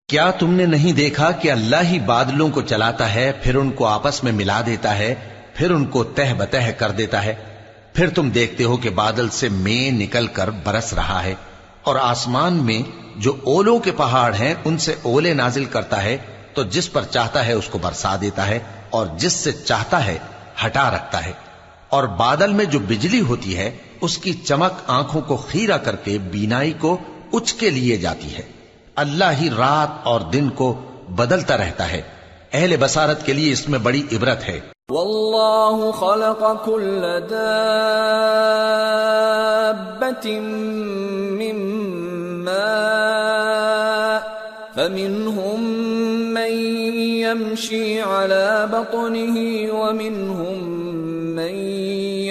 کیا تم نے نہیں دیکھا کہ اللہ ہی بادلوں کو چلاتا ہے، پھر ان کو آپس میں ملا دیتا ہے، پھر ان کو تہ بتہ کر دیتا ہے، پھر تم دیکھتے ہو کہ بادل سے مے نکل کر برس رہا ہے، اور آسمان میں جو اولوں کے پہاڑ ہیں ان سے اولے نازل کرتا ہے، تو جس پر چاہتا ہے اس کو برسا دیتا ہے اور جس سے چاہتا ہے ہٹا رکھتا ہے. اور بادل میں جو بجلی ہوتی ہے اس کی چمک آنکھوں کو خیرہ کر کے بینائی کو اچ کے لیے جاتی ہے. اللہ ہی رات اور دن کو بدلتا رہتا ہے. اہل بصارت کے لیے اس میں بڑی عبرت ہے. واللہ خلق كل دابة من ماء فمنهم من يمشي على بطنه ومنهم من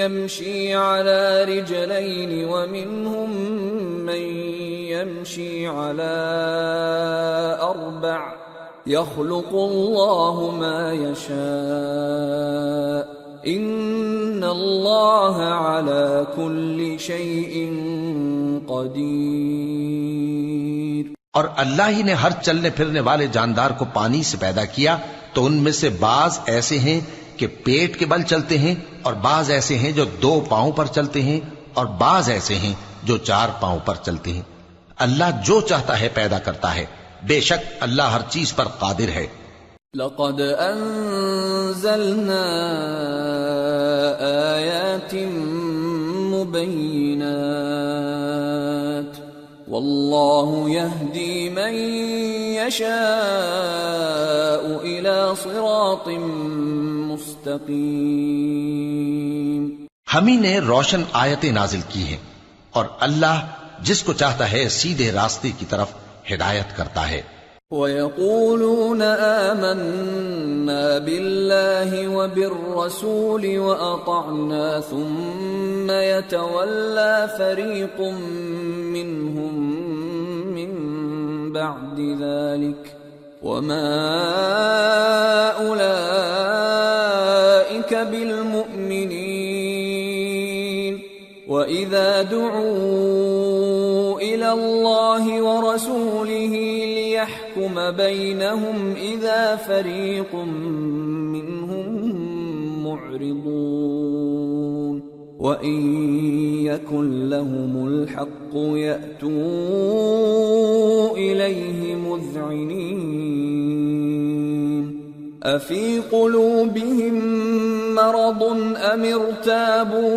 يمشي على رجلين ومنهم من يمشي على أربع يخلق الله ما يشاء إن الله على كل شيء قدير. اور اللہ ہی نے ہر چلنے پھرنے والے جاندار کو پانی سے پیدا کیا، تو ان میں سے بعض ایسے ہیں کہ پیٹ کے بل چلتے ہیں، اور بعض ایسے ہیں جو 2 پاؤں پر چلتے ہیں، اور بعض ایسے ہیں جو 4 پاؤں پر چلتے ہیں. اللہ جو چاہتا ہے پیدا کرتا ہے. بے شک اللہ ہر چیز پر قادر ہے. لقد انزلنا آیات مبینات واللہ یہدی من یشاء الى صراط مستقیم. ہم ہی نے روشن آیتیں نازل کی ہیں، اور اللہ جس کو چاہتا ہے سیدھے راستے کی طرف ہدایت کرتا ہے. وَيَقُولُونَ آمَنَّا بِاللَّهِ وَبِالرَّسُولِ وَأَطَعْنَا ثُمَّ يَتَوَلَّى فَرِيقٌ مِّنْهُمْ مِّن بَعْدِ ذَلِكَ وَمَا أُولَئِكَ بِالْمُؤْمِنِينَ. وَإِذَا دُعُوا إِلَى اللَّهِ وَرَسُولِهِ لِيَحْكُمَ بَيْنَهُمْ إِذَا فَرِيقٌ مِّنْهُمْ مُعْرِضُونَ. وَإِن يَكُن لَّهُمُ الْحَقُّ يَأْتُوا إِلَيْهِ مُذْعِنِينَ. أَفِي قُلُوبِهِم مَّرَضٌ أَمِ ارْتَابُوا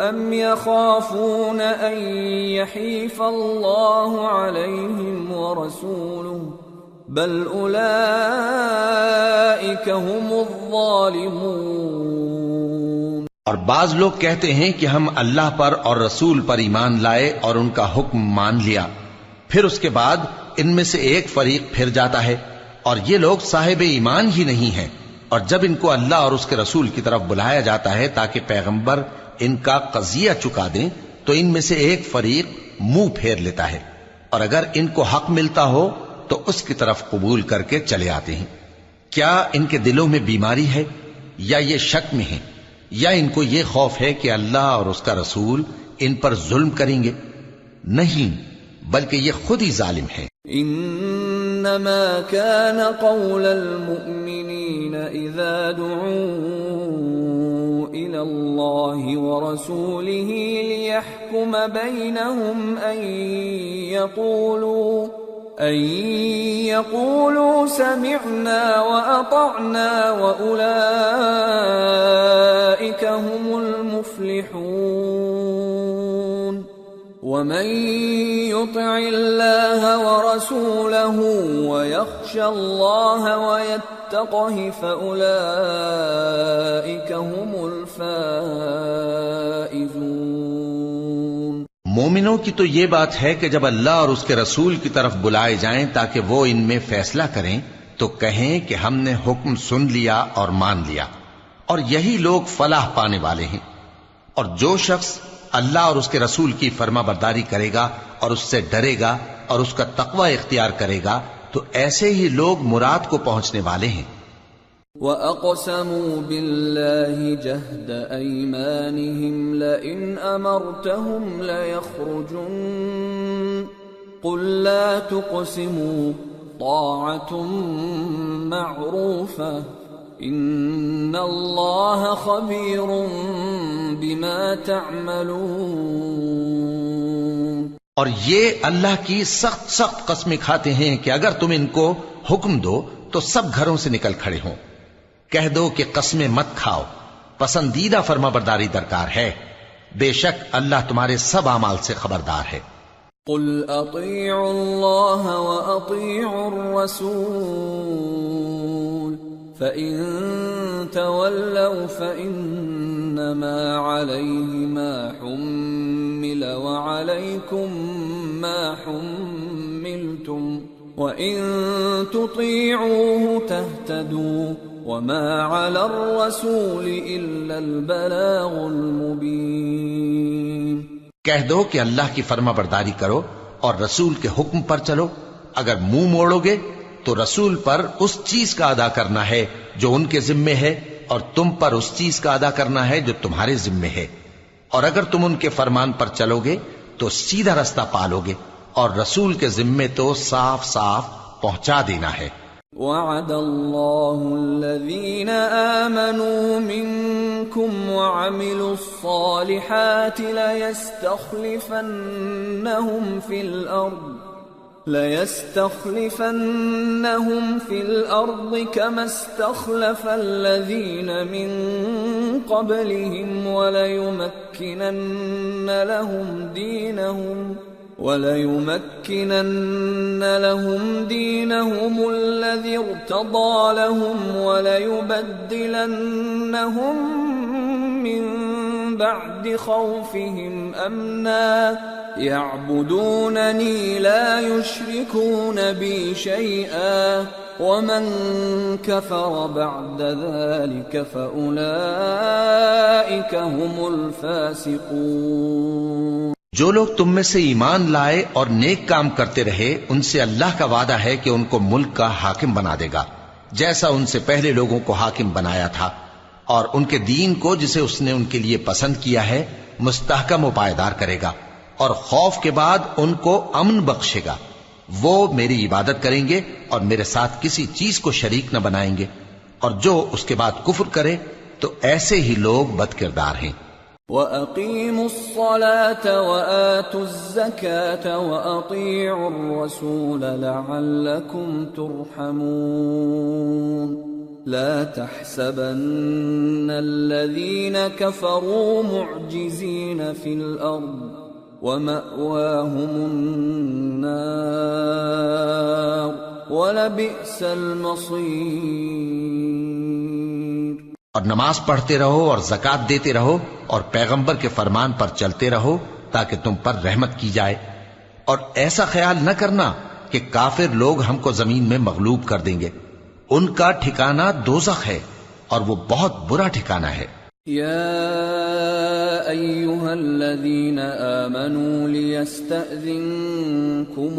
أَمْ يَخَافُونَ أَن يَحِيفَ اللَّهُ عَلَيْهِمْ وَرَسُولُهُ بَلْ أُولَئِكَ هُمُ الظَّالِمُونَ. اور بعض لوگ کہتے ہیں کہ ہم اللہ پر اور رسول پر ایمان لائے اور ان کا حکم مان لیا، پھر اس کے بعد ان میں سے ایک فریق پھر جاتا ہے، اور یہ لوگ صاحب ایمان ہی نہیں ہیں. اور جب ان کو اللہ اور اس کے رسول کی طرف بلایا جاتا ہے تاکہ پیغمبر ان کا قضیہ چکا دیں، تو ان میں سے ایک فریق منہ پھیر لیتا ہے، اور اگر ان کو حق ملتا ہو تو اس کی طرف قبول کر کے چلے آتے ہیں. کیا ان کے دلوں میں بیماری ہے، یا یہ شک میں ہیں، یا ان کو یہ خوف ہے کہ اللہ اور اس کا رسول ان پر ظلم کریں گے؟ نہیں، بلکہ یہ خود ہی ظالم ہیں. انما كان قول المؤمنين إذا دعوا إلى الله ورسوله ليحكم بينهم أن يقولوا سمعنا وأطعنا وأولئك هم المفلحون ومن يطع الله ورسوله ويخشى الله ويتقه فأولئك هم الفائزون۔ مومنوں کی تو یہ بات ہے کہ جب اللہ اور اس کے رسول کی طرف بلائے جائیں تاکہ وہ ان میں فیصلہ کریں تو کہیں کہ ہم نے حکم سن لیا اور مان لیا، اور یہی لوگ فلاح پانے والے ہیں۔ اور جو شخص اللہ اور اس کے رسول کی فرما برداری کرے گا اور اس سے ڈرے گا اور اس کا تقوی اختیار کرے گا تو ایسے ہی لوگ مراد کو پہنچنے والے ہیں۔ وَأَقْسَمُوا بِاللَّهِ جَهْدَ أَيْمَانِهِمْ لَئِنْ أَمَرْتَهُمْ لَيَخْرُجُنَّ قُلْ لَا تُقْسِمُوا طَاعَةٌ مَّعْرُوفَةٌ إِنَّ اللَّهَ خَبِيرٌ بِمَا تَعْمَلُونَ۔ اور یہ اللہ کی سخت سخت قسمیں کھاتے ہیں کہ اگر تم ان کو حکم دو تو سب گھروں سے نکل کھڑے ہوں۔ کہہ دو کہ قسمیں مت کھاؤ، پسندیدہ فرما برداری درکار ہے، بے شک اللہ تمہارے سب اعمال سے خبردار ہے۔ قل اطیعوا اللہ واطیعوا الرسول فإن تولوا فإنما عليه ما حمل وعليكم ما حملتم وَإِن تُطِيعُوهُ تَهْتَدُوا وَمَا عَلَى الرَّسُولِ إِلَّا الْبَلَاغُ الْمُبِينُ۔ کہہ دو کہ اللہ کی فرما برداری کرو اور رسول کے حکم پر چلو، اگر منہ موڑو گے تو رسول پر اس چیز کا ادا کرنا ہے جو ان کے ذمے ہے، اور تم پر اس چیز کا ادا کرنا ہے جو تمہارے ذمے ہے، اور اگر تم ان کے فرمان پر چلو گے تو سیدھا رستہ پالو گے، اور رسول کے ذمے تو صاف صاف پہنچا دینا ہے۔ وعد اللہ الذین آمنوا منکم وعملوا الصالحات لَيَسْتَخْلِفَنَّهُمْ فِي الْأَرْضِ كَمَا اسْتَخْلَفَ الَّذِينَ مِنْ قَبْلِهِمْ وَلَيُمَكِّنَنَّ لَهُمْ دِينَهُمُ الَّذِي ارْتَضَىٰ لَهُمْ وَلَيُبَدِّلَنَّهُمْ مِنْ بَعْدِ خَوْفِهِمْ أَمْنًا يَعْبُدُونَنِي لَا يُشْرِكُونَ بِي شَيْئًا وَمَنْ كَفَرَ بَعْدَ ذَلِكَ فَأُولَئِكَ هُمُ الْفَاسِقُونَ۔ جو لوگ تم میں سے ایمان لائے اور نیک کام کرتے رہے ان سے اللہ کا وعدہ ہے کہ ان کو ملک کا حاکم بنا دے گا، جیسا ان سے پہلے لوگوں کو حاکم بنایا تھا، اور ان کے دین کو جسے اس نے ان کے لیے پسند کیا ہے مستحکم و پائیدار کرے گا، اور خوف کے بعد ان کو امن بخشے گا۔ وہ میری عبادت کریں گے اور میرے ساتھ کسی چیز کو شریک نہ بنائیں گے، اور جو اس کے بعد کفر کرے تو ایسے ہی لوگ بد کردار ہیں۔ وَأَقِيمُوا الصَّلَاةَ وَآتُوا الزَّكَاةَ وَأَطِيعُوا الرَّسُولَ لَعَلَّكُمْ تُرْحَمُونَ لَا تَحْسَبَنَّ الَّذِينَ كَفَرُوا مُعْجِزِينَ فِي الْأَرْضِ وَمَأْوَاهُمُ النَّارُ وَلَبِئْسَ الْمَصِيرُ۔ اور نماز پڑھتے رہو اور زکوٰۃ دیتے رہو اور پیغمبر کے فرمان پر چلتے رہو تاکہ تم پر رحمت کی جائے، اور ایسا خیال نہ کرنا کہ کافر لوگ ہم کو زمین میں مغلوب کر دیں گے، ان کا ٹھکانہ دوزخ ہے اور وہ بہت برا ٹھکانہ ہے۔ یا ایھا الذین آمنوا لیستأذنکم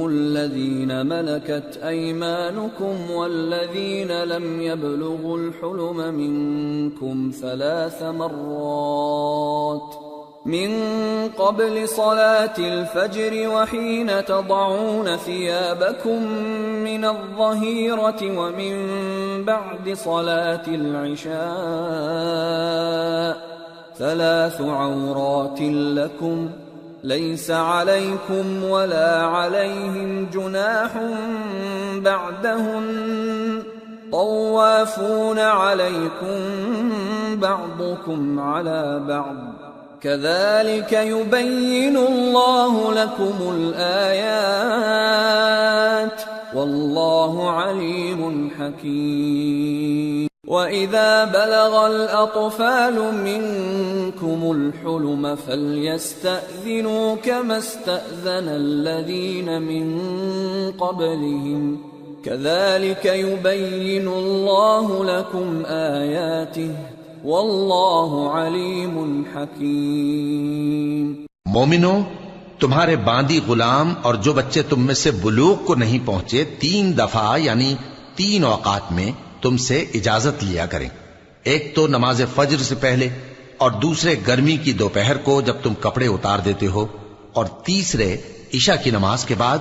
الذین ملکت ایمانکم والذین لم یبلغوا الحلم منکم 3 مرات من قبل صلاة الفجر وحين تضعون ثيابكم من الظهيرة ومن بعد صلاة العشاء 3 عورات لكم ليس عليكم ولا عليهم جناح بعدهن طوافون عليكم بعضكم على بعض كذلك يبين الله لكم الآيات والله عليم حكيم وَإِذَا بَلَغَ الْأَطْفَالُ مِنْكُمُ الْحُلُمَ فَلْيَسْتَأْذِنُوا كَمَا اسْتَأْذَنَ الَّذِينَ مِنْ قَبْلِهِمْ كَذَلِكَ يُبَيِّنُ اللَّهُ لَكُمْ آيَاتِهِ وَاللَّهُ عَلِيمٌ حَكِيمٌ۔ مومنو، تمہارے باندی غلام اور جو بچے تم میں سے بلوغ کو نہیں پہنچے 3 دفعہ یعنی 3 اوقات میں تم سے اجازت لیا کریں، ایک تو نماز فجر سے پہلے، اور دوسرے گرمی کی دوپہر کو جب تم کپڑے اتار دیتے ہو، اور تیسرے عشاء کی نماز کے بعد۔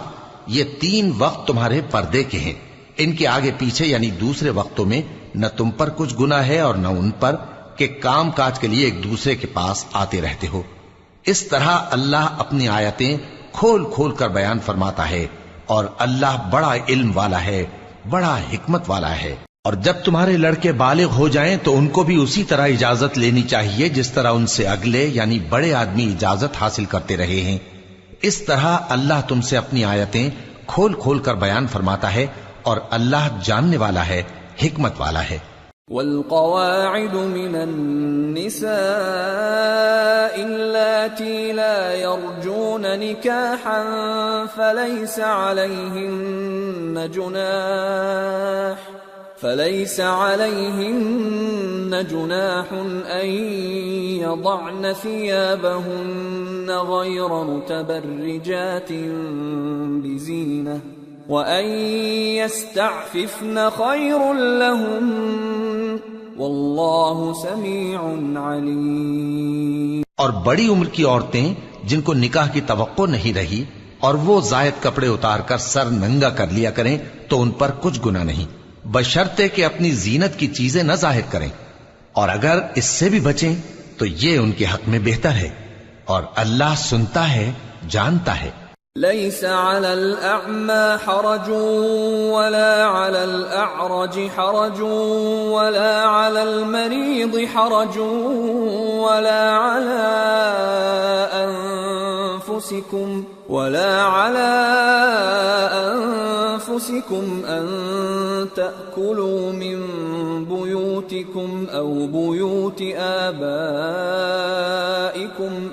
یہ 3 وقت تمہارے پردے کے ہیں، ان کے آگے پیچھے یعنی دوسرے وقتوں میں نہ تم پر کچھ گناہ ہے اور نہ ان پر کہ کام کاج کے لیے ایک دوسرے کے پاس آتے رہتے ہو۔ اس طرح اللہ اپنی آیتیں کھول کھول کر بیان فرماتا ہے، اور اللہ بڑا علم والا ہے، بڑا حکمت والا ہے۔ اور جب تمہارے لڑکے بالغ ہو جائیں تو ان کو بھی اسی طرح اجازت لینی چاہیے جس طرح ان سے اگلے یعنی بڑے آدمی اجازت حاصل کرتے رہے ہیں۔ اس طرح اللہ تم سے اپنی آیتیں کھول کھول کر بیان فرماتا ہے، اور اللہ جاننے والا ہے، حکمت والا ہے۔ والقواعد من النساء اللاتي لا يرجون نكاحا فليس عليهن جناح أن يضعن ثيابهن غير متبرجات بزينة وَأَن يَسْتَعْفِفْنَ خَيْرٌ لَهُمْ وَاللَّهُ سَمِيعٌ عَلِيمٌ۔ اور بڑی عمر کی عورتیں جن کو نکاح کی توقع نہیں رہی اور وہ زائد کپڑے اتار کر سر ننگا کر لیا کریں تو ان پر کچھ گناہ نہیں، بشرطے کہ اپنی زینت کی چیزیں نہ ظاہر کریں، اور اگر اس سے بھی بچیں تو یہ ان کے حق میں بہتر ہے، اور اللہ سنتا ہے، جانتا ہے۔ ليس على الأعمى حرج ولا على الأعرج حرج ولا على المريض حرج ولا على أنفسكم أن تأكلوا من بيوتكم أو بيوت آبائكم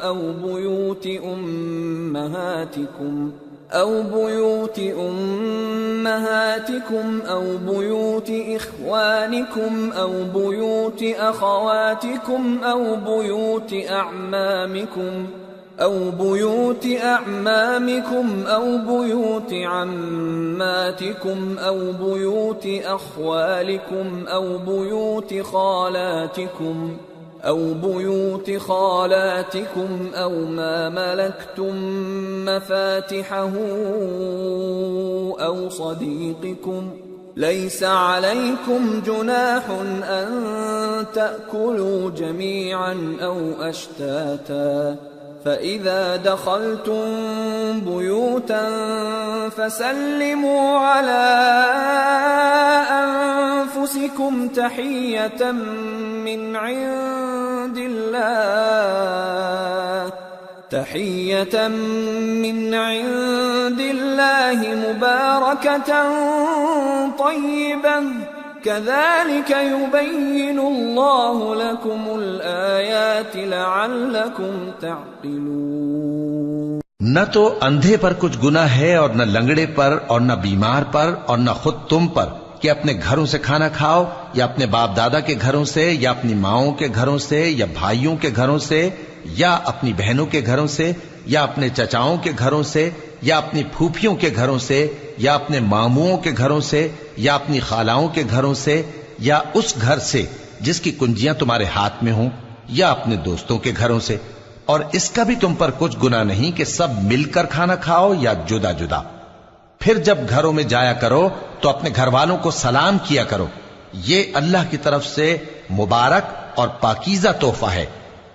أو بيوت أمهاتكم أو بيوت إخوانكم أو بيوت أخواتكم أو بيوت أعمامكم أو بيوت عماتكم أو بيوت أخوالكم أو بيوت خالاتكم أو ما ملكتم مفاتحه أو صديقكم ليس عليكم جناح أن تأكلوا جميعا أو أشتاتا فإذا دخلتم بيوتا فسلموا على أنفسكم تحية من عند الله مباركة طيبة كذلك يبين الله لكم الآيات لعلكم تعقلون۔ نہ تو اندھے پر کچھ گناہ ہے اور نہ لنگڑے پر اور نہ بیمار پر اور نہ خود تم پر کہ اپنے گھروں سے کھانا کھاؤ، یا اپنے باپ دادا کے گھروں سے، یا اپنی ماؤں کے گھروں سے، یا بھائیوں کے گھروں سے، یا اپنی بہنوں کے گھروں سے، یا اپنے چچاؤں کے گھروں سے، یا اپنی پھوپھیوں کے گھروں سے، یا اپنے ماموؤں کے گھروں سے، یا اپنی خالاؤں کے گھروں سے، یا اس گھر سے جس کی کنجیاں تمہارے ہاتھ میں ہوں، یا اپنے دوستوں کے گھروں سے، اور اس کا بھی تم پر کچھ گناہ نہیں کہ سب مل کر کھانا کھاؤ یا جدا جدا۔ پھر جب گھروں میں جایا کرو تو اپنے گھر والوں کو سلام کیا کرو، یہ اللہ کی طرف سے مبارک اور پاکیزہ تحفہ ہے۔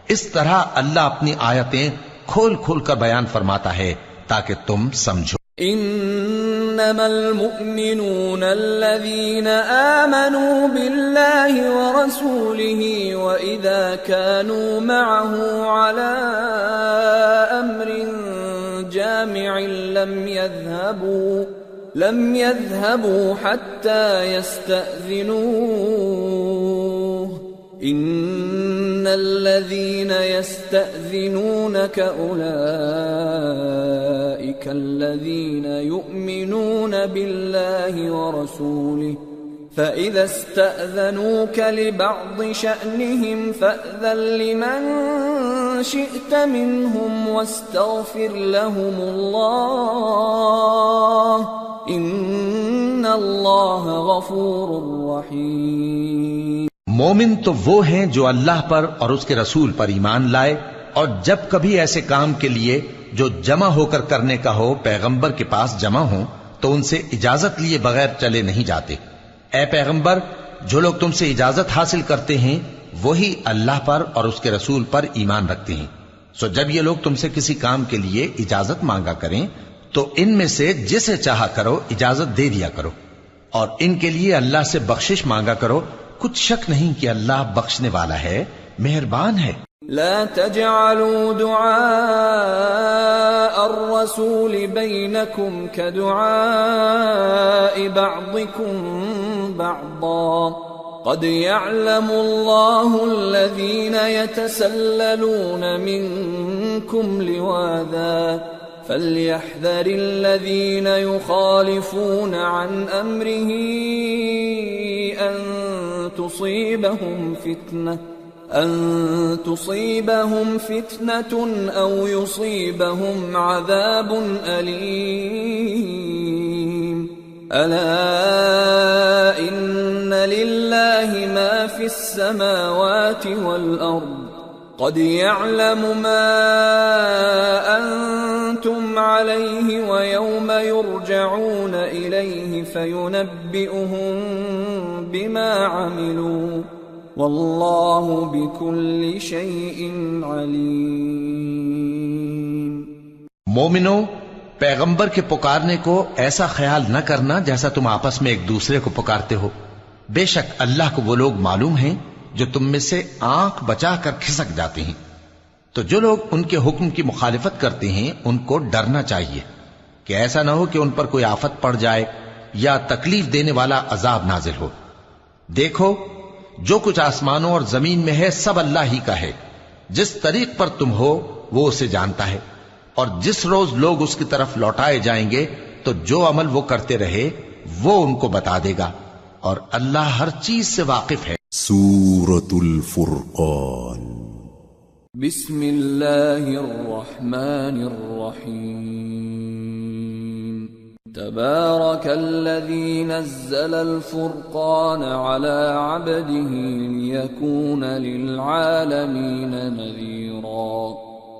اس طرح اللہ اپنی آیتیں کھول کھول کر بیان فرماتا ہے تاکہ تم سمجھو۔ انما المؤمنون الذين آمنوا بالله ورسوله واذا كانوا معه على امر جامع لم يذهبوا حتى يستأذنوه ان الذين يستأذنونك اولئك الذين يؤمنون بالله ورسوله فإذا استأذنوك لبعض شأنهم فأذن لمن شئت منهم واستغفر لهم الله إن الله غفور رحيم۔ مومن تو وہ ہیں جو اللہ پر اور اس کے رسول پر ایمان لائے، اور جب کبھی ایسے کام کے لیے جو جمع ہو کر کرنے کا ہو پیغمبر کے پاس جمع ہوں تو ان سے اجازت لیے بغیر چلے نہیں جاتے۔ اے پیغمبر، جو لوگ تم سے اجازت حاصل کرتے ہیں وہی اللہ پر اور اس کے رسول پر ایمان رکھتے ہیں، سو جب یہ لوگ تم سے کسی کام کے لیے اجازت مانگا کریں تو ان میں سے جسے چاہا کرو اجازت دے دیا کرو، اور ان کے لیے اللہ سے بخشش مانگا کرو، کچھ شک نہیں کہ اللہ بخشنے والا ہے، مہربان ہے۔ لا تجعلوا دعاء الرسول بينكم كدعاء بعضكم بعضا قد يعلم الله الذين يتسللون منكم لواذا فليحذر الذين يخالفون عن أمره أن تصيبهم فتنة أو يصيبهم عذاب أليم ألا إن لله ما في السماوات والأرض قد يعلم ما أنتم عليه ويوم يرجعون إليه فينبئهم بما عملوا واللہ بکل شیء علیم۔ مومنو، پیغمبر کے پکارنے کو ایسا خیال نہ کرنا جیسا تم آپس میں ایک دوسرے کو پکارتے ہو، بے شک اللہ کو وہ لوگ معلوم ہیں جو تم میں سے آنکھ بچا کر کھسک جاتے ہیں، تو جو لوگ ان کے حکم کی مخالفت کرتے ہیں ان کو ڈرنا چاہیے کہ ایسا نہ ہو کہ ان پر کوئی آفت پڑ جائے یا تکلیف دینے والا عذاب نازل ہو۔ دیکھو، جو کچھ آسمانوں اور زمین میں ہے سب اللہ ہی کا ہے، جس طریق پر تم ہو وہ اسے جانتا ہے، اور جس روز لوگ اس کی طرف لوٹائے جائیں گے تو جو عمل وہ کرتے رہے وہ ان کو بتا دے گا، اور اللہ ہر چیز سے واقف ہے۔ سورة الفرقان۔ بسم اللہ الرحمن الرحیم۔ تبارك الذي نزل الفرقان على عبده ليكون للعالمين نذيرا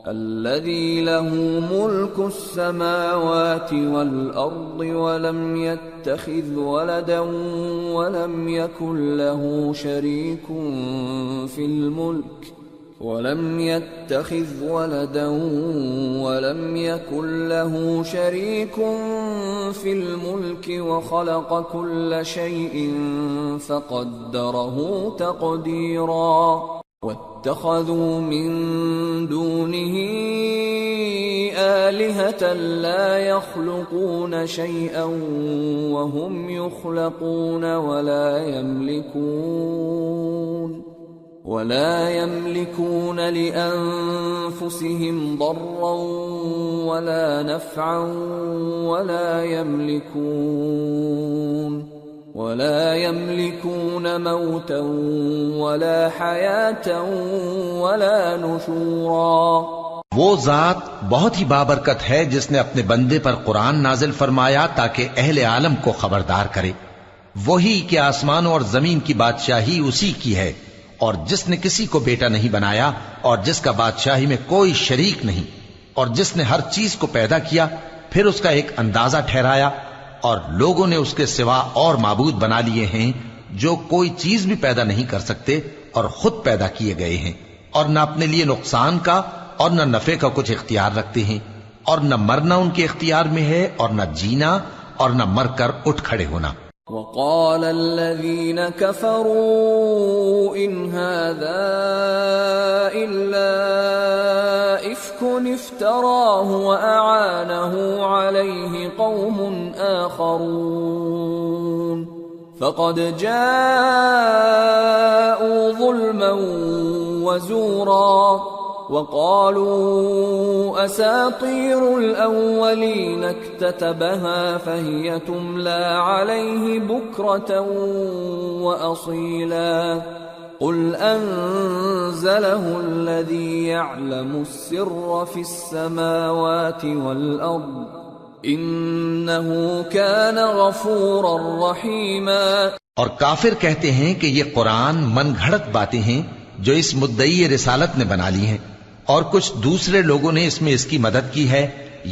الذي له ملك السماوات والأرض ولم يتخذ ولدا ولم يكن له شريك في الملك ولم يتخذ ولدا ولم يكن له شريك في الملك وخلق كل شيء فقدره تقديرا واتخذوا من دونه آلهة لا يخلقون شيئا وهم يخلقون ولا يملكون لأنفسهم ضرا ولا نفعا ولا يملكون موتا ولا حياة ولا نشورا۔ وہ ذات بہت ہی بابرکت ہے جس نے اپنے بندے پر قرآن نازل فرمایا تاکہ اہل عالم کو خبردار کرے، وہی کہ آسمانوں اور زمین کی بادشاہی اسی کی ہے، اور جس نے کسی کو بیٹا نہیں بنایا اور جس کا بادشاہی میں کوئی شریک نہیں اور جس نے ہر چیز کو پیدا کیا پھر اس کا ایک اندازہ ٹھہرایا اور لوگوں نے اس کے سوا اور معبود بنا لیے ہیں جو کوئی چیز بھی پیدا نہیں کر سکتے اور خود پیدا کیے گئے ہیں اور نہ اپنے لیے نقصان کا اور نہ نفع کا کچھ اختیار رکھتے ہیں اور نہ مرنا ان کے اختیار میں ہے اور نہ جینا اور نہ مر کر اٹھ کھڑے ہونا. وقال الذين كفروا إن هذا إلا إفك افتراه وأعانه عليه قوم آخرون فقد جاءوا ظلما وزورا وقالوا أساطير الأولين اكتتبها فهي تملى عليه بكرة وأصيلا قل أنزله الذي يعلم السر في السماوات والأرض إنه كان غفورا رحيما. اور کافر کہتے ہیں کہ یہ قرآن من گھڑت باتیں ہیں جو اس مدعی رسالت نے بنا لی ہیں اور کچھ دوسرے لوگوں نے اس میں اس کی مدد کی ہے.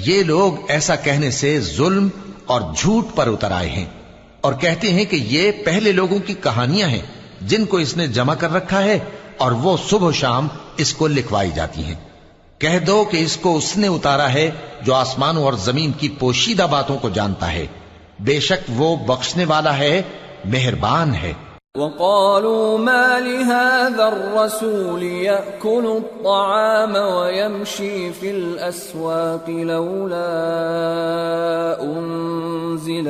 یہ لوگ ایسا کہنے سے ظلم اور جھوٹ پر اتر آئے ہیں اور کہتے ہیں کہ یہ پہلے لوگوں کی کہانیاں ہیں جن کو اس نے جمع کر رکھا ہے اور وہ صبح و شام اس کو لکھوائی جاتی ہیں. کہہ دو کہ اس کو اس نے اتارا ہے جو آسمانوں اور زمین کی پوشیدہ باتوں کو جانتا ہے. بے شک وہ بخشنے والا ہے، مہربان ہے. وقالوا ما لهذا الرسول يأكل الطعام ويمشي في الأسواق لولا أنزل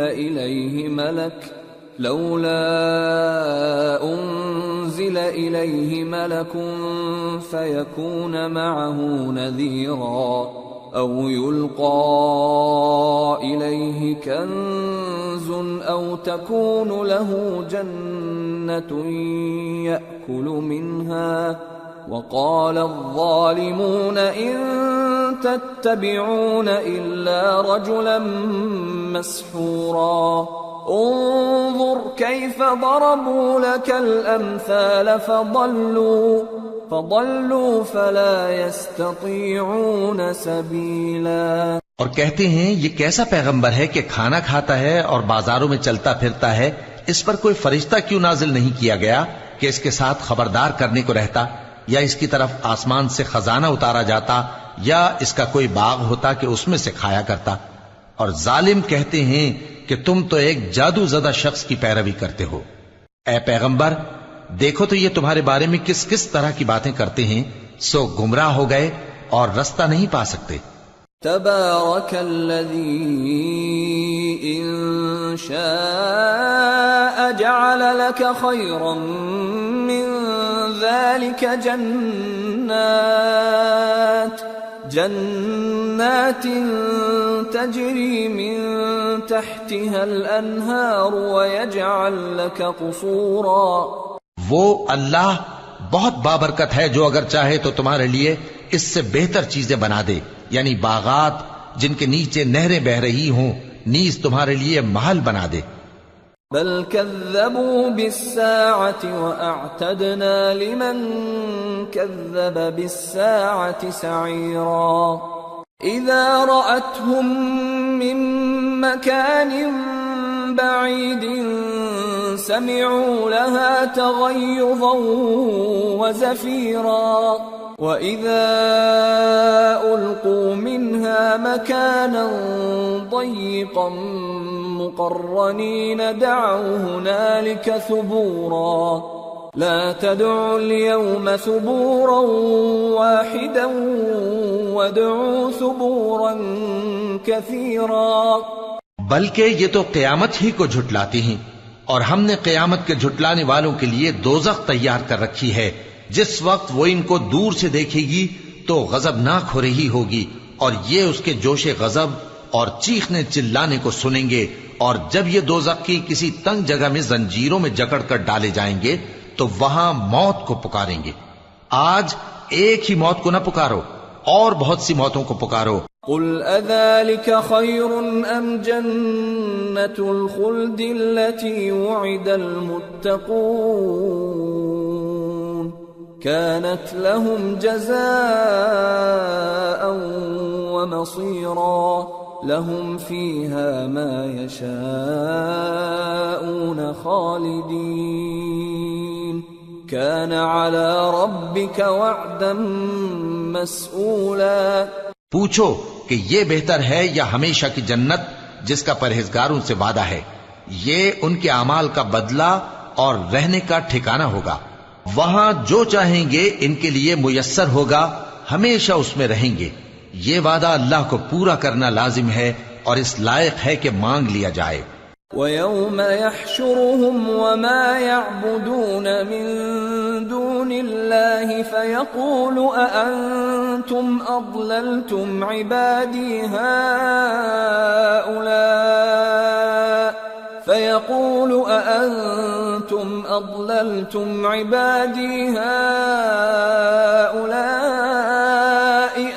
إليه ملك فيكون معه نذيرا أو يلقى إليه كنز أو تكون له جنة يأكل منها وقال الظالمون إن تتبعون إلا رجلا مسحورا انظر كيف ضربوا لك الأمثال فضلوا فلا يستطيعون سبيلا. اور کہتے ہیں یہ کیسا پیغمبر ہے کہ کھانا کھاتا ہے اور بازاروں میں چلتا پھرتا ہے، اس پر کوئی فرشتہ کیوں نازل نہیں کیا گیا کہ اس کے ساتھ خبردار کرنے کو رہتا، یا اس کی طرف آسمان سے خزانہ اتارا جاتا، یا اس کا کوئی باغ ہوتا کہ اس میں سے کھایا کرتا. اور ظالم کہتے ہیں کہ تم تو ایک جادو زدہ شخص کی پیروی کرتے ہو. اے پیغمبر دیکھو تو یہ تمہارے بارے میں کس کس طرح کی باتیں کرتے ہیں، سو گمراہ ہو گئے اور رستہ نہیں پا سکتے. تبارك الذي إن شاء جعل لك خيرا من ذلك جنات تجري من تحتها الأنهار ويجعل لك قصورا. وہ اللہ بہت بابرکت ہے جو اگر چاہے تو تمہارے لیے اس سے بہتر چیزیں بنا دے، یعنی باغات جن کے نیچے نہریں بہ رہی ہوں، نیز تمہارے لیے محل بنا دے. بل كذبوا بالساعة وأعتدنا لمن كذب بالساعة سعيرا. إذا رأتهم من مكان بعيد سمعوا لها تغيظا وزفيرا وَإِذَا أُلْقُوا مِنْهَا مَكَانًا ضَيِّقًا مُقَرَّنِينَ دَعَوْا هُنَالِكَ ثُبُورًا لَا تَدْعُوا الْيَوْمَ ثُبُورًا وَاحِدًا وَادْعُوا ثُبُورًا كَثِيرًا. بلکہ یہ تو قیامت ہی کو جھٹلاتی ہیں، اور ہم نے قیامت کے جھٹلانے والوں کے لیے دوزخ تیار کر رکھی ہے. جس وقت وہ ان کو دور سے دیکھے گی تو غضبناک ہو رہی ہوگی، اور یہ اس کے جوش غضب اور چیخنے چلانے کو سنیں گے. اور جب یہ دوزخ کی کسی تنگ جگہ میں زنجیروں میں جکڑ کر ڈالے جائیں گے تو وہاں موت کو پکاریں گے. آج ایک ہی موت کو نہ پکارو، اور بہت سی موتوں کو پکارو. قل اذلك خير ام جنة الخلد التي وعد المتقون كانت لهم جزاء ومصيرا لهم فيها ما يشاءون خالدين كان على ربك وعدا مسئولا. پوچھو کہ یہ بہتر ہے یا ہمیشہ کی جنت جس کا پرہیزگاروں سے وعدہ ہے؟ یہ ان کے اعمال کا بدلہ اور رہنے کا ٹھکانہ ہوگا. وہاں جو چاہیں گے ان کے لیے میسر ہوگا، ہمیشہ اس میں رہیں گے. یہ وعدہ اللہ کو پورا کرنا لازم ہے اور اس لائق ہے کہ مانگ لیا جائے. وَيَوْمَ يَحْشُرُهُمْ وَمَا يَعْبُدُونَ مِن دُونِ اللَّهِ فَيَقُولُ أَأَنْتُمْ أَضْلَلْتُمْ عِبَادِي هَؤُلَاءِ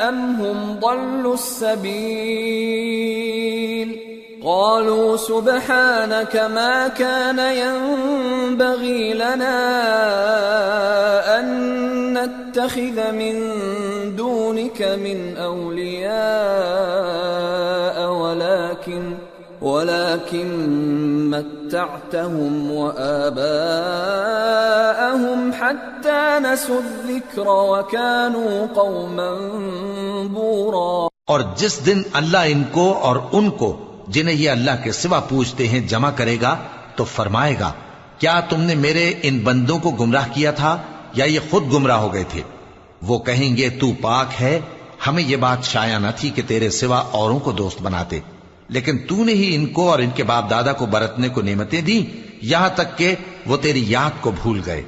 أَمْ هُمْ ضَلُّوا السَّبِيلَ قالوا سبحانك ما كان ينبغي لنا أن نتخذ من دونك من أولياء ولكن متعتهم وآباءهم حتى نسوا الذكر وكانوا قوما بورا. اور جس دن اللہ ان کو اور ان کو جنہیں یہ اللہ کے سوا پوچھتے ہیں جمع کرے گا تو فرمائے گا، کیا تم نے میرے ان بندوں کو گمراہ کیا تھا یا یہ خود گمراہ ہو گئے تھے؟ وہ کہیں گے تو پاک ہے، ہمیں یہ بات شایع نہ تھی کہ تیرے سوا اوروں کو دوست بناتے، لیکن تو نے ہی ان کو اور ان کے باپ دادا کو برتنے کو نعمتیں دی یہاں تک کہ وہ تیری یاد کو بھول گئے،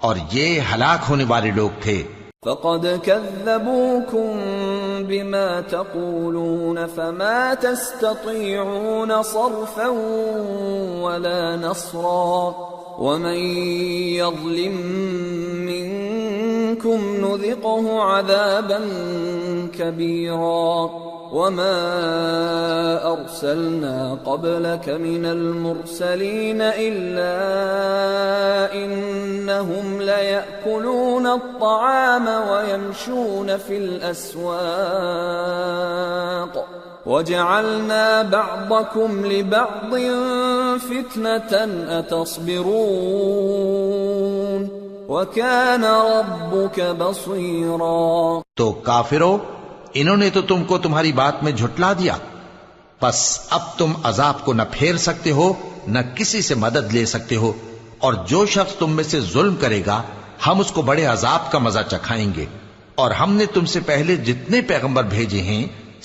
اور یہ ہلاک ہونے والے لوگ تھے. فقد كذبوكم بما تقولون فما تستطيعون صرفا ولا نصرا ومن يظلم منكم نذقه عذابا كبيرا. وما أرسلنا قبلك من المرسلين إلا إنهم ليأكلون الطعام ويمشون في الأسواق وجعلنا بعضكم لبعض فتنة أتصبرون وكان ربك بصيرا. تو کافرو، انہوں نے تو تم کو تمہاری بات میں جھٹلا دیا، پس اب تم عذاب کو نہ پھیر سکتے ہو نہ کسی سے مدد لے سکتے ہو، اور جو شخص تم میں سے ظلم کرے گا ہم اس کو بڑے عذاب کا مزہ چکھائیں گے. اور ہم نے تم سے پہلے جتنے پیغمبر بھیجے ہیں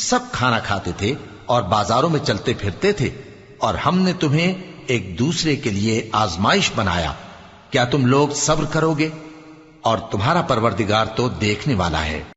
سب کھانا کھاتے تھے اور بازاروں میں چلتے پھرتے تھے، اور ہم نے تمہیں ایک دوسرے کے لیے آزمائش بنایا. کیا تم لوگ صبر کرو گے؟ اور تمہارا پروردگار تو دیکھنے والا ہے.